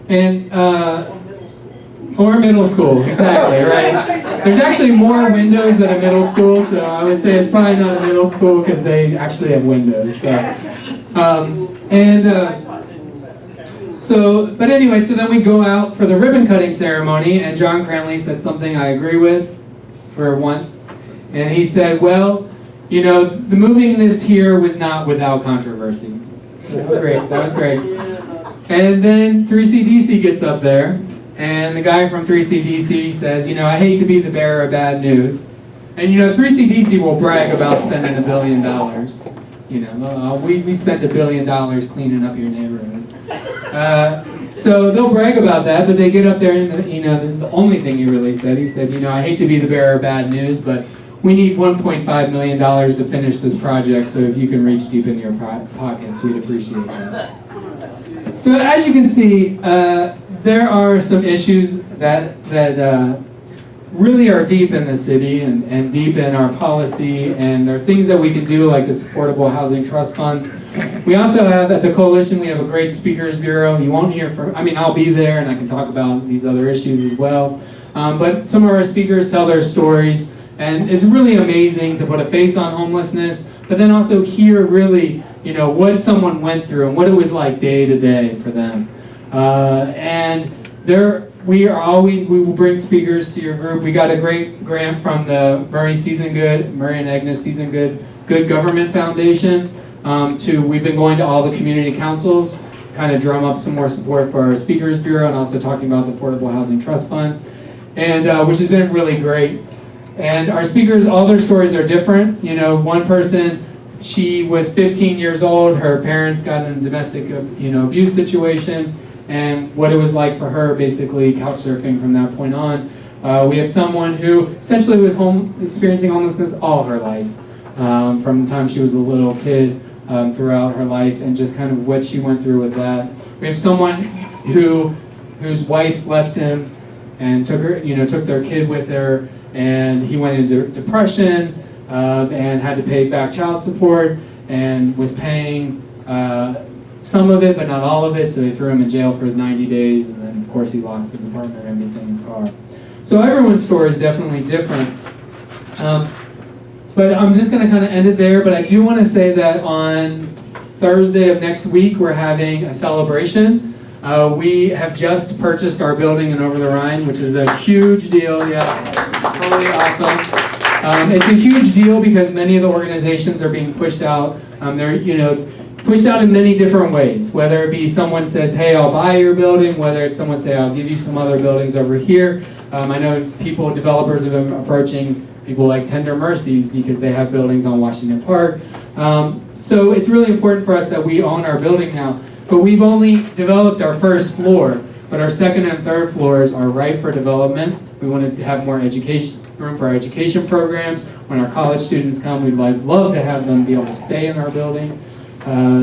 And or middle school, exactly, right? There's actually more windows than a middle school, so I would say it's probably not a middle school because they actually have windows. But anyway, so then we go out for the ribbon cutting ceremony, and John Cranley said something I agree with for once, and he said, well, you know, the moving this here was not without controversy. So great, that was great. And then 3CDC gets up there, and the guy from 3CDC says, you know, I hate to be the bearer of bad news. And you know, 3CDC will brag about spending $1 billion. You know, we spent $1 billion cleaning up your neighborhood. So they'll brag about that, but they get up there and, you know, this is the only thing he really said. He said, you know, I hate to be the bearer of bad news, but we need $1.5 million to finish this project, so if you can reach deep into your pockets, we'd appreciate that. So as you can see, there are some issues that really are deep in the city and deep in our policy, and there are things that we can do like this Affordable Housing Trust Fund. We also have, at the Coalition, we have a great speakers bureau. You won't hear from, I mean, I'll be there and I can talk about these other issues as well. But some of our speakers tell their stories, and it's really amazing to put a face on homelessness, but then also hear really, you know, what someone went through and what it was like day to day for them. And we will bring speakers to your group. We got a great grant from the Murray and Agnes Season Good Government Foundation. We've been going to all the community councils, kind of drum up some more support for our speakers bureau, and also talking about the Affordable Housing Trust Fund, and which has been really great. And our speakers, all their stories are different. You know, one person, she was 15 years old. Her parents got in a domestic, abuse situation, and what it was like for her, basically couch surfing from that point on. We have someone who essentially was experiencing homelessness all her life, from the time she was a little kid throughout her life, and just kind of what she went through with that. We have someone whose wife left him and took their kid with her, and he went into depression and had to pay back child support and was paying some of it, but not all of it, so they threw him in jail for 90 days, and then of course he lost his apartment, everything, his car. So everyone's story is definitely different. But I'm just going to kind of end it there, but I do want to say that on Thursday of next week we're having a celebration. We have just purchased our building in Over the Rhine, which is a huge deal, yes, totally awesome. It's a huge deal because many of the organizations are being pushed out. They're, pushed out in many different ways, whether it be someone says, hey, I'll buy your building, whether it's someone say, I'll give you some other buildings over here. I know developers have been approaching people like Tender Mercies because they have buildings on Washington Park. So it's really important for us that we own our building now. But we've only developed our first floor, but our second and third floors are ripe for development. We want to have more room for our education programs. When our college students come, we'd love to have them be able to stay in our building.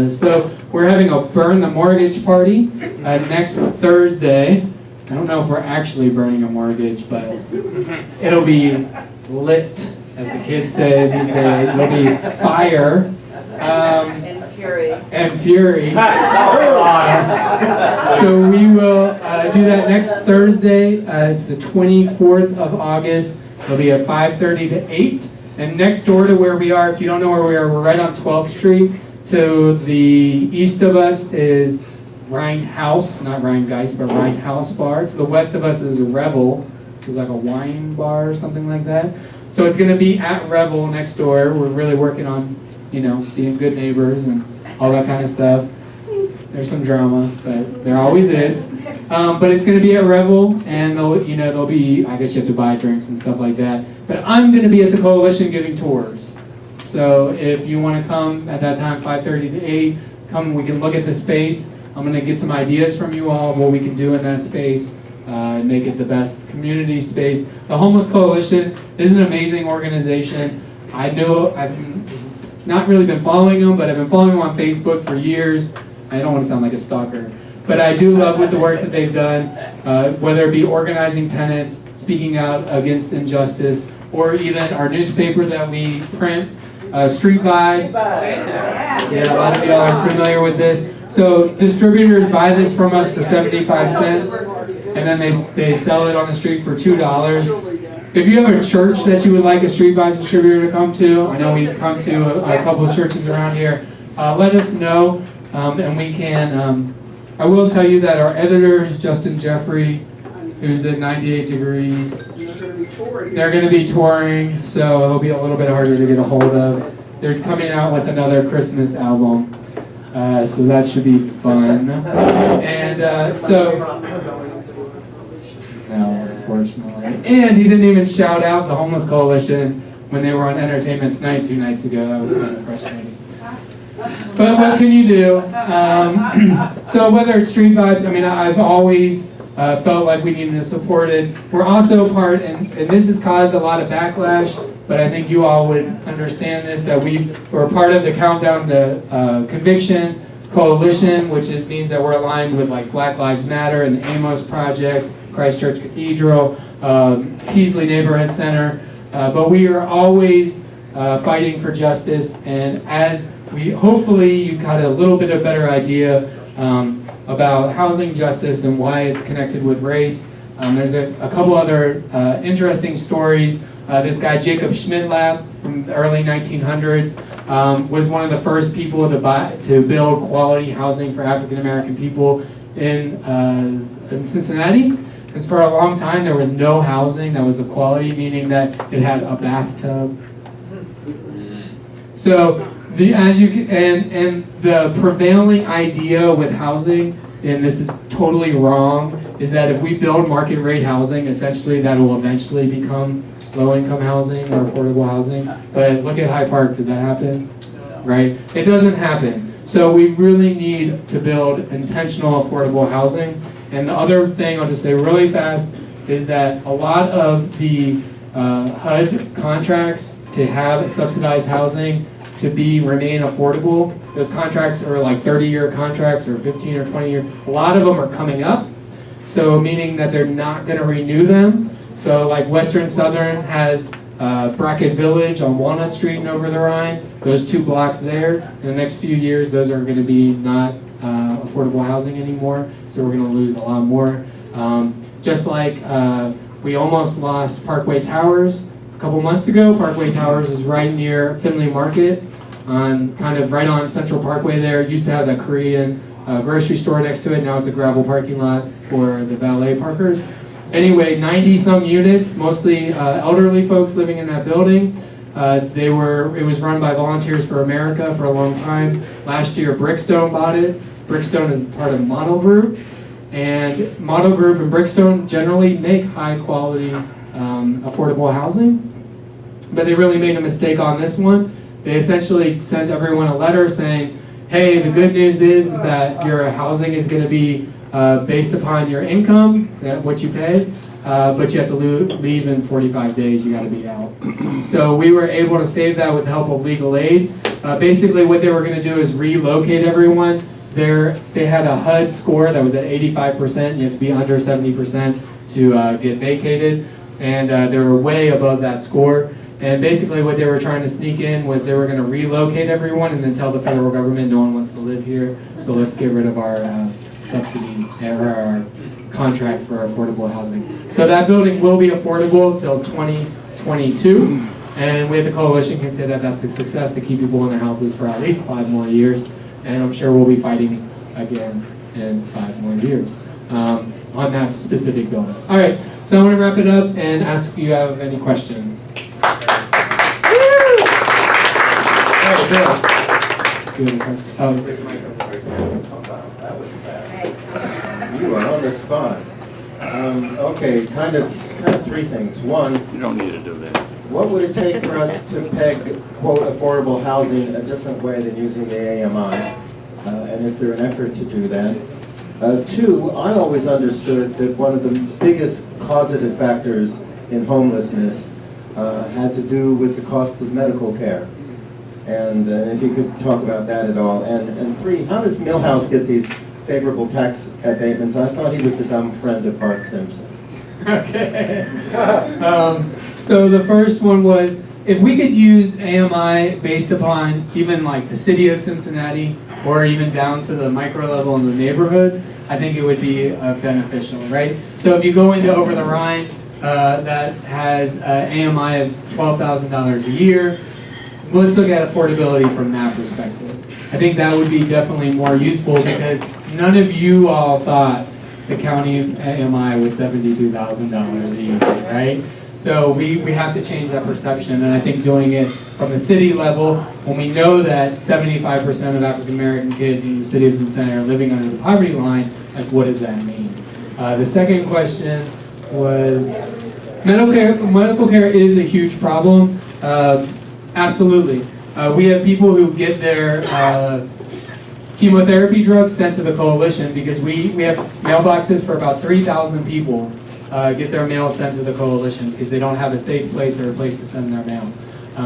So we're having a burn the mortgage party next Thursday. I don't know if we're actually burning a mortgage, but it'll be lit, as the kids say these days. It'll be fire. And fury. So we will do that next Thursday. It's the 24th of August. It'll be at 5:30 to 8. And next door to where we are, if you don't know where we are, we're right on 12th Street. To the east of us is Rhine House, not Rhine Geist, but Rhine House Bar. To the west of us is Revel, which is like a wine bar or something like that. So it's going to be at Revel next door. We're really working on, being good neighbors and all that kind of stuff. There's some drama, but there always is. But it's going to be at Revel, and there'll be, I guess you have to buy drinks and stuff like that. But I'm going to be at the Coalition giving tours. So if you want to come at that time, 5:30 to 8, come, we can look at the space. I'm going to get some ideas from you all of what we can do in that space and make it the best community space. The Homeless Coalition is an amazing organization. I've not really been following them, but I've been following them on Facebook for years. I don't want to sound like a stalker, but I do love with the work that they've done, whether it be organizing tenants, speaking out against injustice, or even our newspaper that we print, Street Vibes. Yeah, a lot of y'all are familiar with this. So distributors buy this from us for 75 cents, and then they sell it on the street for $2. If you have a church that you would like a Street Vibes distributor to come to, I know we've come to a couple of churches around here, let us know, and we can. I will tell you that our editor is Justin Jeffrey, who's at 98 Degrees. They're going to be touring, so it'll be a little bit harder to get a hold of. They're coming out with another Christmas album, so that should be fun. And no, unfortunately. And he didn't even shout out the Homeless Coalition when they were on Entertainment Tonight 2 nights ago. That was kind of frustrating. But what can you do? So whether it's Street Vibes, I mean, I've always felt like we needed to support it. We're also part, and this has caused a lot of backlash, but I think you all would understand this, that we're part of the Countdown to Conviction Coalition, which means that we're aligned with like Black Lives Matter and the Amos Project, Christ Church Cathedral, Peasley Neighborhood Center, but we are always fighting for justice, and as hopefully you got a little bit of better idea about housing justice and why it's connected with race. There's a couple other interesting stories. This guy, Jacob Schmidlap, from the early 1900s, was one of the first people to build quality housing for African American people in Cincinnati. Because for a long time there was no housing that was of quality, meaning that it had a bathtub. So the prevailing idea with housing, and this is totally wrong, is that if we build market rate housing, essentially that will eventually become low-income housing or affordable housing. But look at Hyde Park, did that happen? Right? It doesn't happen. So we really need to build intentional affordable housing. And the other thing I'll just say really fast is that a lot of the HUD contracts to have subsidized housing to remain affordable, those contracts are like 30-year contracts or 15 or 20-year. A lot of them are coming up, so meaning that they're not going to renew them. So like Western Southern has Brackett Village on Walnut Street and Over the Rhine. Those 2 blocks there, in the next few years, those are going to be not affordable housing anymore, so we're going to lose a lot more. Just like we almost lost Parkway Towers a couple months ago. Parkway Towers is right near Findlay Market, kind of right on Central Parkway there. It used to have that Korean grocery store next to it. Now it's a gravel parking lot for the valet parkers. Anyway, 90-some units, mostly elderly folks living in that building. It was run by Volunteers for America for a long time. Last year, Brickstone bought it. Brickstone is part of Model Group, and Model Group and Brickstone generally make high-quality, affordable housing, but they really made a mistake on this one. They essentially sent everyone a letter saying, hey, the good news is that your housing is going to be based upon your income, what you pay, but you have to leave in 45 days, you got to be out. So we were able to save that with the help of legal aid. Basically what they were going to do is relocate everyone. They had a HUD score that was at 85%, you have to be under 70% to get vacated, and they were way above that score. And basically what they were trying to sneak in was they were going to relocate everyone and then tell the federal government no one wants to live here, so let's get rid of our subsidy or our contract for affordable housing. So that building will be affordable till 2022, and we at the coalition can say that that's a success to keep people in their houses for at least 5 more years, and I'm sure we'll be fighting again in 5 more years on that specific building. All right, so I'm going to wrap it up and ask if you have any questions. Bill. Do you have a question? You are on the spot. Okay, kind of 3 things. One, You don't need to do that. what would it take for us to peg, quote, affordable housing a different way than using the AMI? And is there an effort to do that? 2, I always understood that one of the biggest causative factors in homelessness had to do with the cost of medical care. And if you could talk about that at all. And three, how does Millhouse get these favorable tax abatements? I thought he was the dumb friend of Bart Simpson. Okay. So the first one was, if we could use AMI based upon even like the city of Cincinnati or even down to the micro level in the neighborhood, I think it would be beneficial, right? So if you go into Over the Rhine, that has AMI of $12,000 a year, let's look at affordability from that perspective. I think that would be definitely more useful because none of you all thought the county AMI was $72,000 a year, right? So we have to change that perception, and I think doing it from the city level, when we know that 75% of African American kids in the city of Cincinnati are living under the poverty line, like what does that mean? The second question was, medical care is a huge problem. Absolutely. We have people who get their chemotherapy drugs sent to the coalition because we have mailboxes for about 3,000 people get their mail sent to the coalition because they don't have a safe place or a place to send their mail.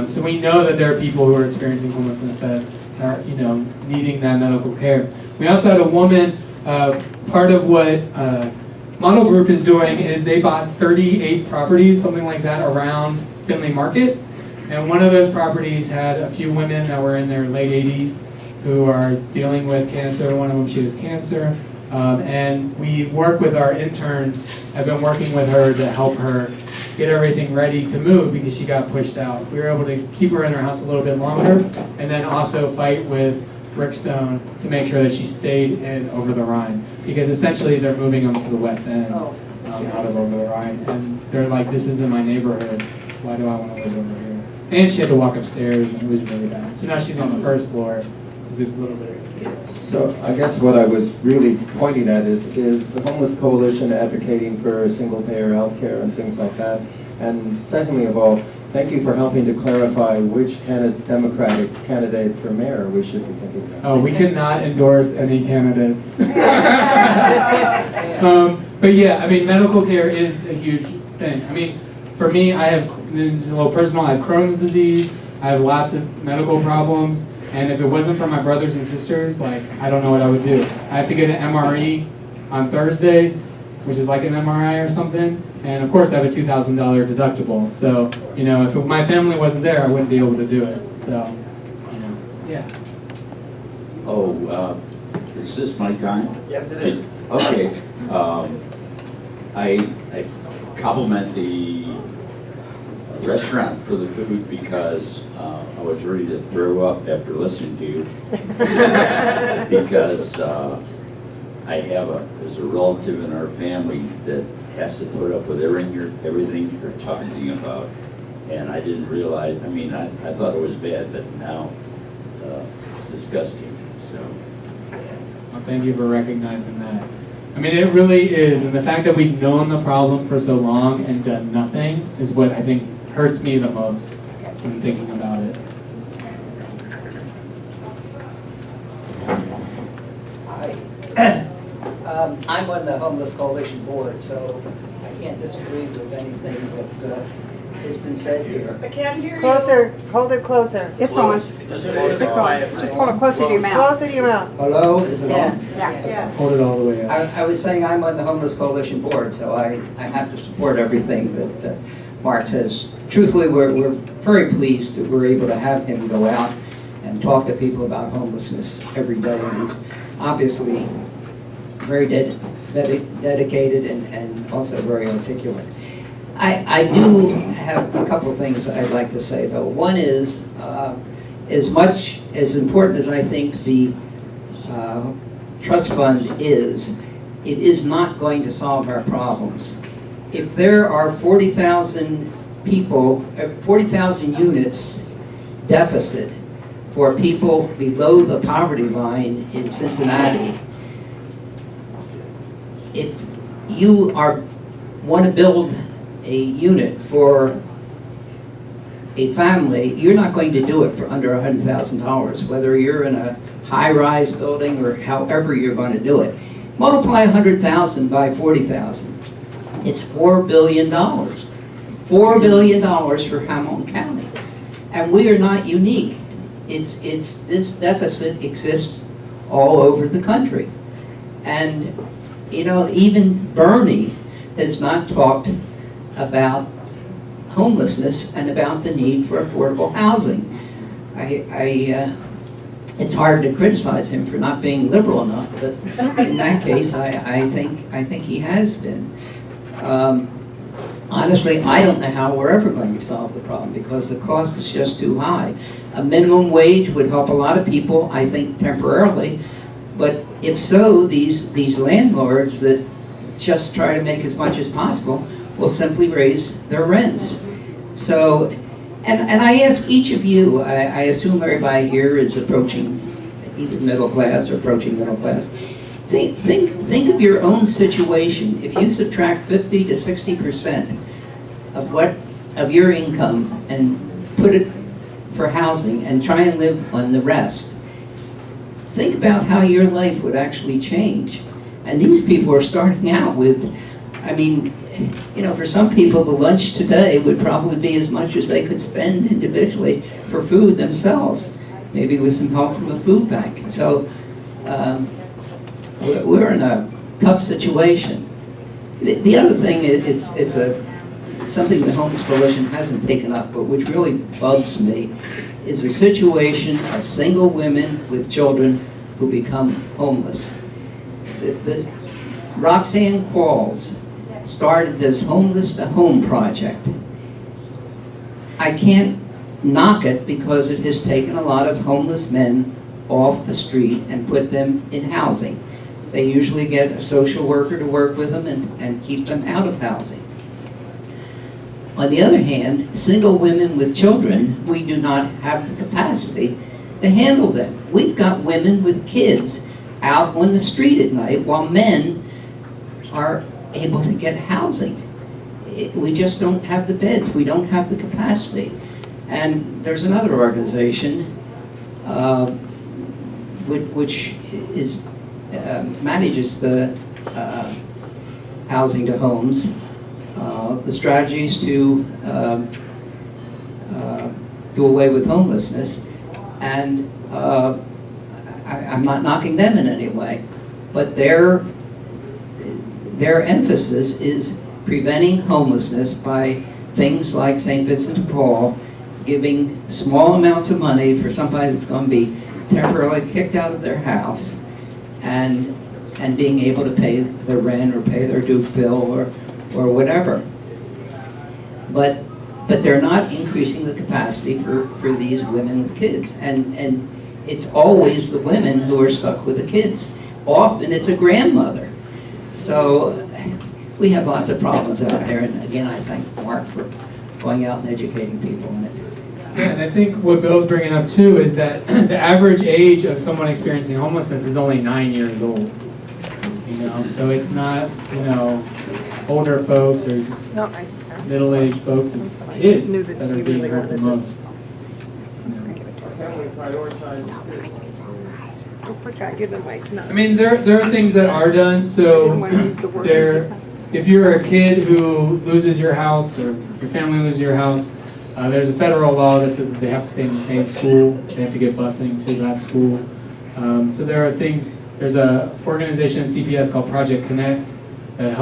So we know that there are people who are experiencing homelessness that are, needing that medical care. We also had a woman, part of what Model Group is doing is they bought 38 properties, something like that, around Findlay Market. And one of those properties had a few women that were in their late 80s who are dealing with cancer. One of them, she has cancer. And we work with our interns. I've been working with her to help her get everything ready to move because she got pushed out. We were able to keep her in her house a little bit longer and then also fight with Brickstone to make sure that she stayed in Over the Rhine. Because essentially they're moving them to the West End out of Over the Rhine. And they're like, this isn't my neighborhood. Why do I want to live over here? And she had to walk upstairs and it was really bad. So now she's on the first floor. It's a little bit. So I guess what I was really pointing at is the Homeless Coalition advocating for single-payer health care and things like that. And secondly of all, thank you for helping to clarify which Democratic candidate for mayor we should be thinking about. Oh, we cannot endorse any candidates. But yeah, I mean, medical care is a huge thing. I mean, for me, this is a little personal, I have Crohn's disease, I have lots of medical problems. And if it wasn't for my brothers and sisters, like, I don't know what I would do. I have to get an MRE on Thursday, which is like an MRI or something. And of course, I have a $2,000 deductible. So, if my family wasn't there, I wouldn't be able to do it. So, yeah. Oh, is this mic on? Yes, it is. Okay. I compliment the restaurant for the food because I was ready to throw up after listening to you. Because there's a relative in our family that has to put up with everything you're talking about. And I didn't realize, I thought it was bad, but now it's disgusting, so. Well, thank you for recognizing that. I mean, it really is, and the fact that we've known the problem for so long and done nothing is what I think hurts me the most when thinking about it. I'm on the Homeless Coalition board, so I can't disagree with anything that has been said here. I can't hear you. Closer, hold it closer. It's on. It's on. Just hold it closer to your mouth. Closer to your mouth. Hello, is it on? Yeah. Hold it all the way up. I was saying I'm on the Homeless Coalition board, so I have to support everything that Mark says. Truthfully, we're very pleased that we're able to have him go out and talk to people about homelessness every day. And he's obviously very dedicated and also very articulate. I do have a couple of things I'd like to say, though. One is, as much as important as I think the trust fund is, it is not going to solve our problems. If there are 40,000 people, 40,000 units deficit for people below the poverty line in Cincinnati, if you want to build a unit for a family, you're not going to do it for under $100,000, whether you're in a high-rise building or however you're going to do it. Multiply 100,000 by 40,000. It's $4 billion. $4 billion for Hamilton County. And we are not unique. this deficit exists all over the country. And, you know, even Bernie has not talked about homelessness and about the need for affordable housing. It's hard to criticize him for not being liberal enough, but in that case, I think he has been. Honestly, I don't know how we're ever going to solve the problem because the cost is just too high. A minimum wage would help a lot of people, I think, temporarily, but if so, these landlords that just try to make as much as possible will simply raise their rents. So, and I ask each of you, I assume everybody here is approaching either middle class or approaching middle class. Think of your own situation. If you subtract 50 to 60% of your income and put it for housing and try and live on the rest, think about how your life would actually change. And these people are starting out with, I mean, you know, for some people the lunch today would probably be as much as they could spend individually for food themselves, maybe with some help from a food bank. So we're in a tough situation. The other thing, it's something the Homeless Coalition hasn't taken up, but which really bugs me, is a situation of single women with children who become homeless. Roxanne Qualls started this Homeless to Home project. I can't knock it because it has taken a lot of homeless men off the street and put them in housing. They usually get a social worker to work with them and keep them out of housing. On the other hand, single women with children, we do not have the capacity to handle them. We've got women with kids out on the street at night while men are able to get housing. We just don't have the beds. We don't have the capacity. And there's another organization which is manages the housing to homes. The strategies to do away with homelessness, and I'm not knocking them in any way, but their emphasis is preventing homelessness by things like St. Vincent de Paul giving small amounts of money for somebody that's going to be temporarily kicked out of their house and being able to pay their rent or pay their Duke bill or whatever. But they're not increasing the capacity for these women with kids. And it's always the women who are stuck with the kids. Often it's a grandmother. So we have lots of problems out there. And again, I thank Mark for going out and educating people on it. Yeah, and I think what Bill's bringing up too is that the average age of someone experiencing homelessness is only 9 years old. You know, so it's not, you know, older folks or middle-aged folks, it's kids that are being hurt the most. I mean, there are things that are done, so if you're a kid who loses your house or your family loses your house, there's a federal law that says that they have to stay in the same school, they have to get busing to that school. So there are things, there's an organization at CPS called Project Connect that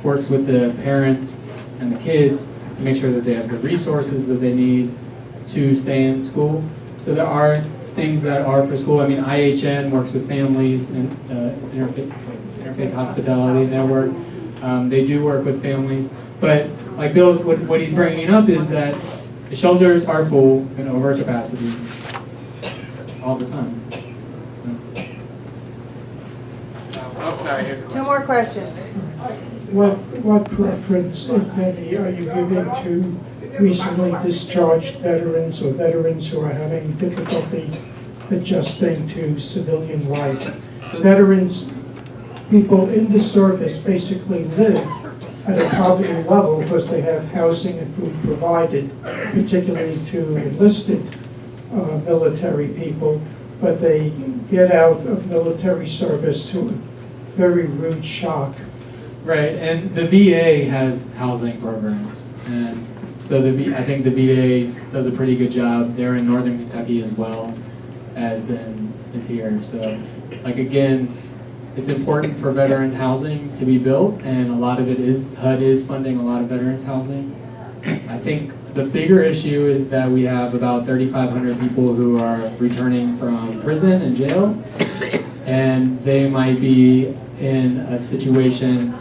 works with the parents and the kids to make sure that they have the resources that they need to stay in school. So there are things that are for school. I mean, IHN works with families and Interfaith Hospitality Network. They do work with families. But like Bill's, what he's bringing up is that the shelters are full and over capacity all the time. So. Oh, sorry, here's a question. 2 more questions. What preference, if any, are you giving to recently discharged veterans or veterans who are having difficulty adjusting to civilian life? Veterans, people in the service basically live at a poverty level because they have housing and food provided, particularly to enlisted military people, but they get out of military service to a very rude shock. Right, and the VA has housing programs, and so I think the VA does a pretty good job. They're in Northern Kentucky as well. as is here. So, like again, it's important for veteran housing to be built, and a lot of it is, HUD is funding a lot of veterans housing. I think the bigger issue is that we have about 3,500 people who are returning from prison and jail, and they might be in a situation,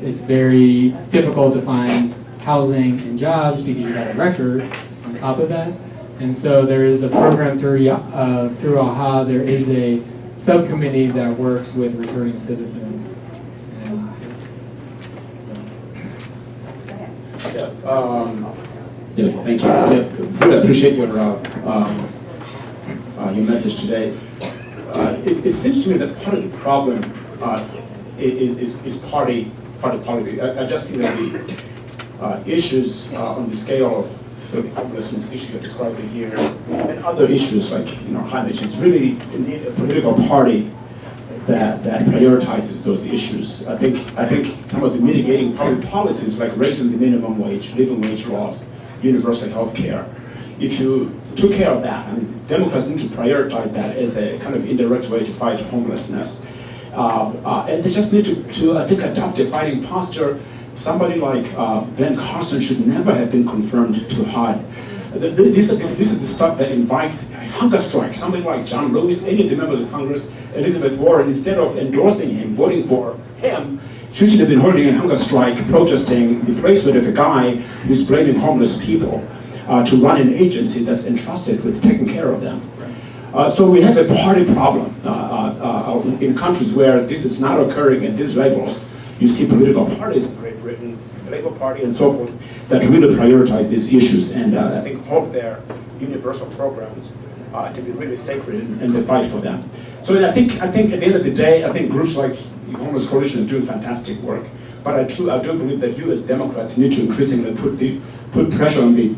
it's very difficult to find housing and jobs because you got a record on top of that. And so there is a program through AHA, there is a subcommittee that works with returning citizens. And, Thank you. Yeah, really appreciate your message today. It seems to me that part of the problem is party politics. I just think that the issues on the scale of the homelessness issue you're describing here and other issues like climate change really need a political party that prioritizes those issues. I think some of the mitigating public policies like raising the minimum wage, living wage laws, universal health care. If you took care of that, I mean, Democrats need to prioritize that as a kind of indirect way to fight homelessness. And they just need to I think, adopt a fighting posture. Somebody like Ben Carson should never have been confirmed to HUD. This is the stuff that invites hunger strikes. Somebody like John Lewis, any of the members of Congress, Elizabeth Warren, instead of endorsing him, voting for him, she should have been holding a hunger strike, protesting the placement of a guy who's blaming homeless people to run an agency that's entrusted with taking care of them. So we have a party problem in countries where this is not occurring at these levels. You see political parties in Great Britain, the Labour Party and so forth, that really prioritize these issues and I think hold their universal programs to be really sacred and they fight for them. So I think at the end of the day, I think groups like the Homeless Coalition is doing fantastic work. But I do believe that you as Democrats need to increasingly put pressure on the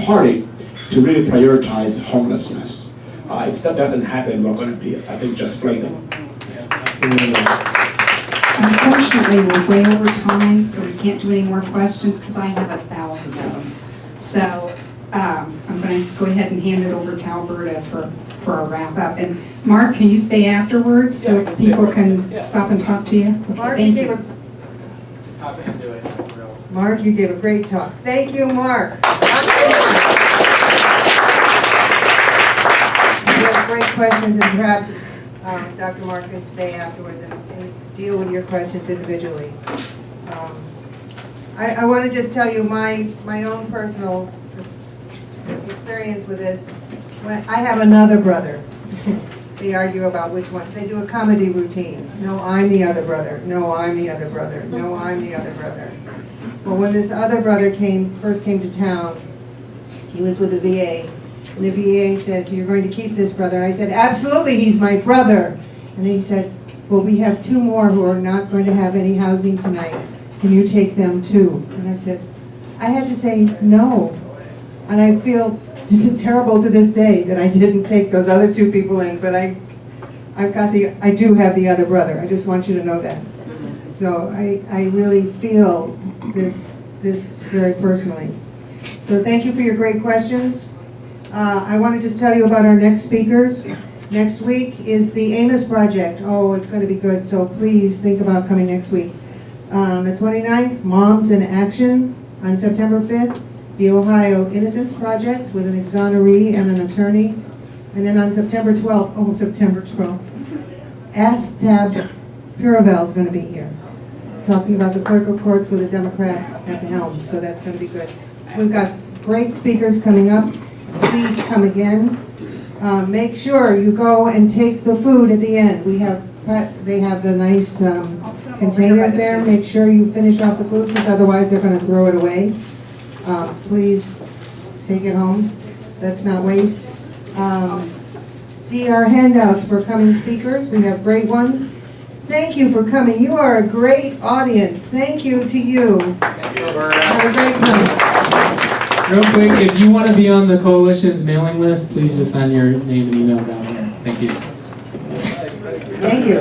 party to really prioritize homelessness. If that doesn't happen, we're going to be, I think, just flaming. Unfortunately, we're way over time, so we can't do any more questions because I have 1,000 of them. So I'm going to go ahead and hand it over to Alberta for a wrap up. And Mark, can you stay afterwards so people can stop and talk to you? Okay, Mark, thank you you. gave Mark, you gave a great talk. Thank you, Mark. You have great questions, and perhaps Dr. Mark can stay afterwards and deal with your questions individually. I want to just tell you my own personal experience with this. I have another brother. They argue about which one. They do a comedy routine. No, I'm the other brother. No, I'm the other brother. No, I'm the other brother. Well, when this other brother first came to town, he was with the VA. And the VA says, "You're going to keep this brother." And I said, "Absolutely, he's my brother." And he said, "Well, we have 2 more who are not going to have any housing tonight. Can you take them too?" And I said, I had to say no. And I feel terrible to this day that I didn't take those other 2 people in, but I do have the other brother. I just want you to know that. So I really feel this very personally. So thank you for your great questions. I want to just tell you about our next speakers. Next week is the Amos Project. Oh, it's going to be good, so please think about coming next week. On the 29th, Moms in Action. On September 5th, the Ohio Innocence Project with an exoneree and an attorney. And then on September 12th, Aftab Piravel is going to be here, talking about the clerk of courts with a Democrat at the helm, so that's going to be good. We've got great speakers coming up. Please come again. Make sure you go and take the food at the end. They have the nice containers there. Make sure you finish off the food because otherwise they're going to throw it away. Please take it home. Let's not waste. See our handouts for coming speakers. We have great ones. Thank you for coming. You are a great audience. Thank you to you. Have a great time. Real quick, if you want to be on the coalition's mailing list, please just sign your name and email down here. Thank you. Thank you.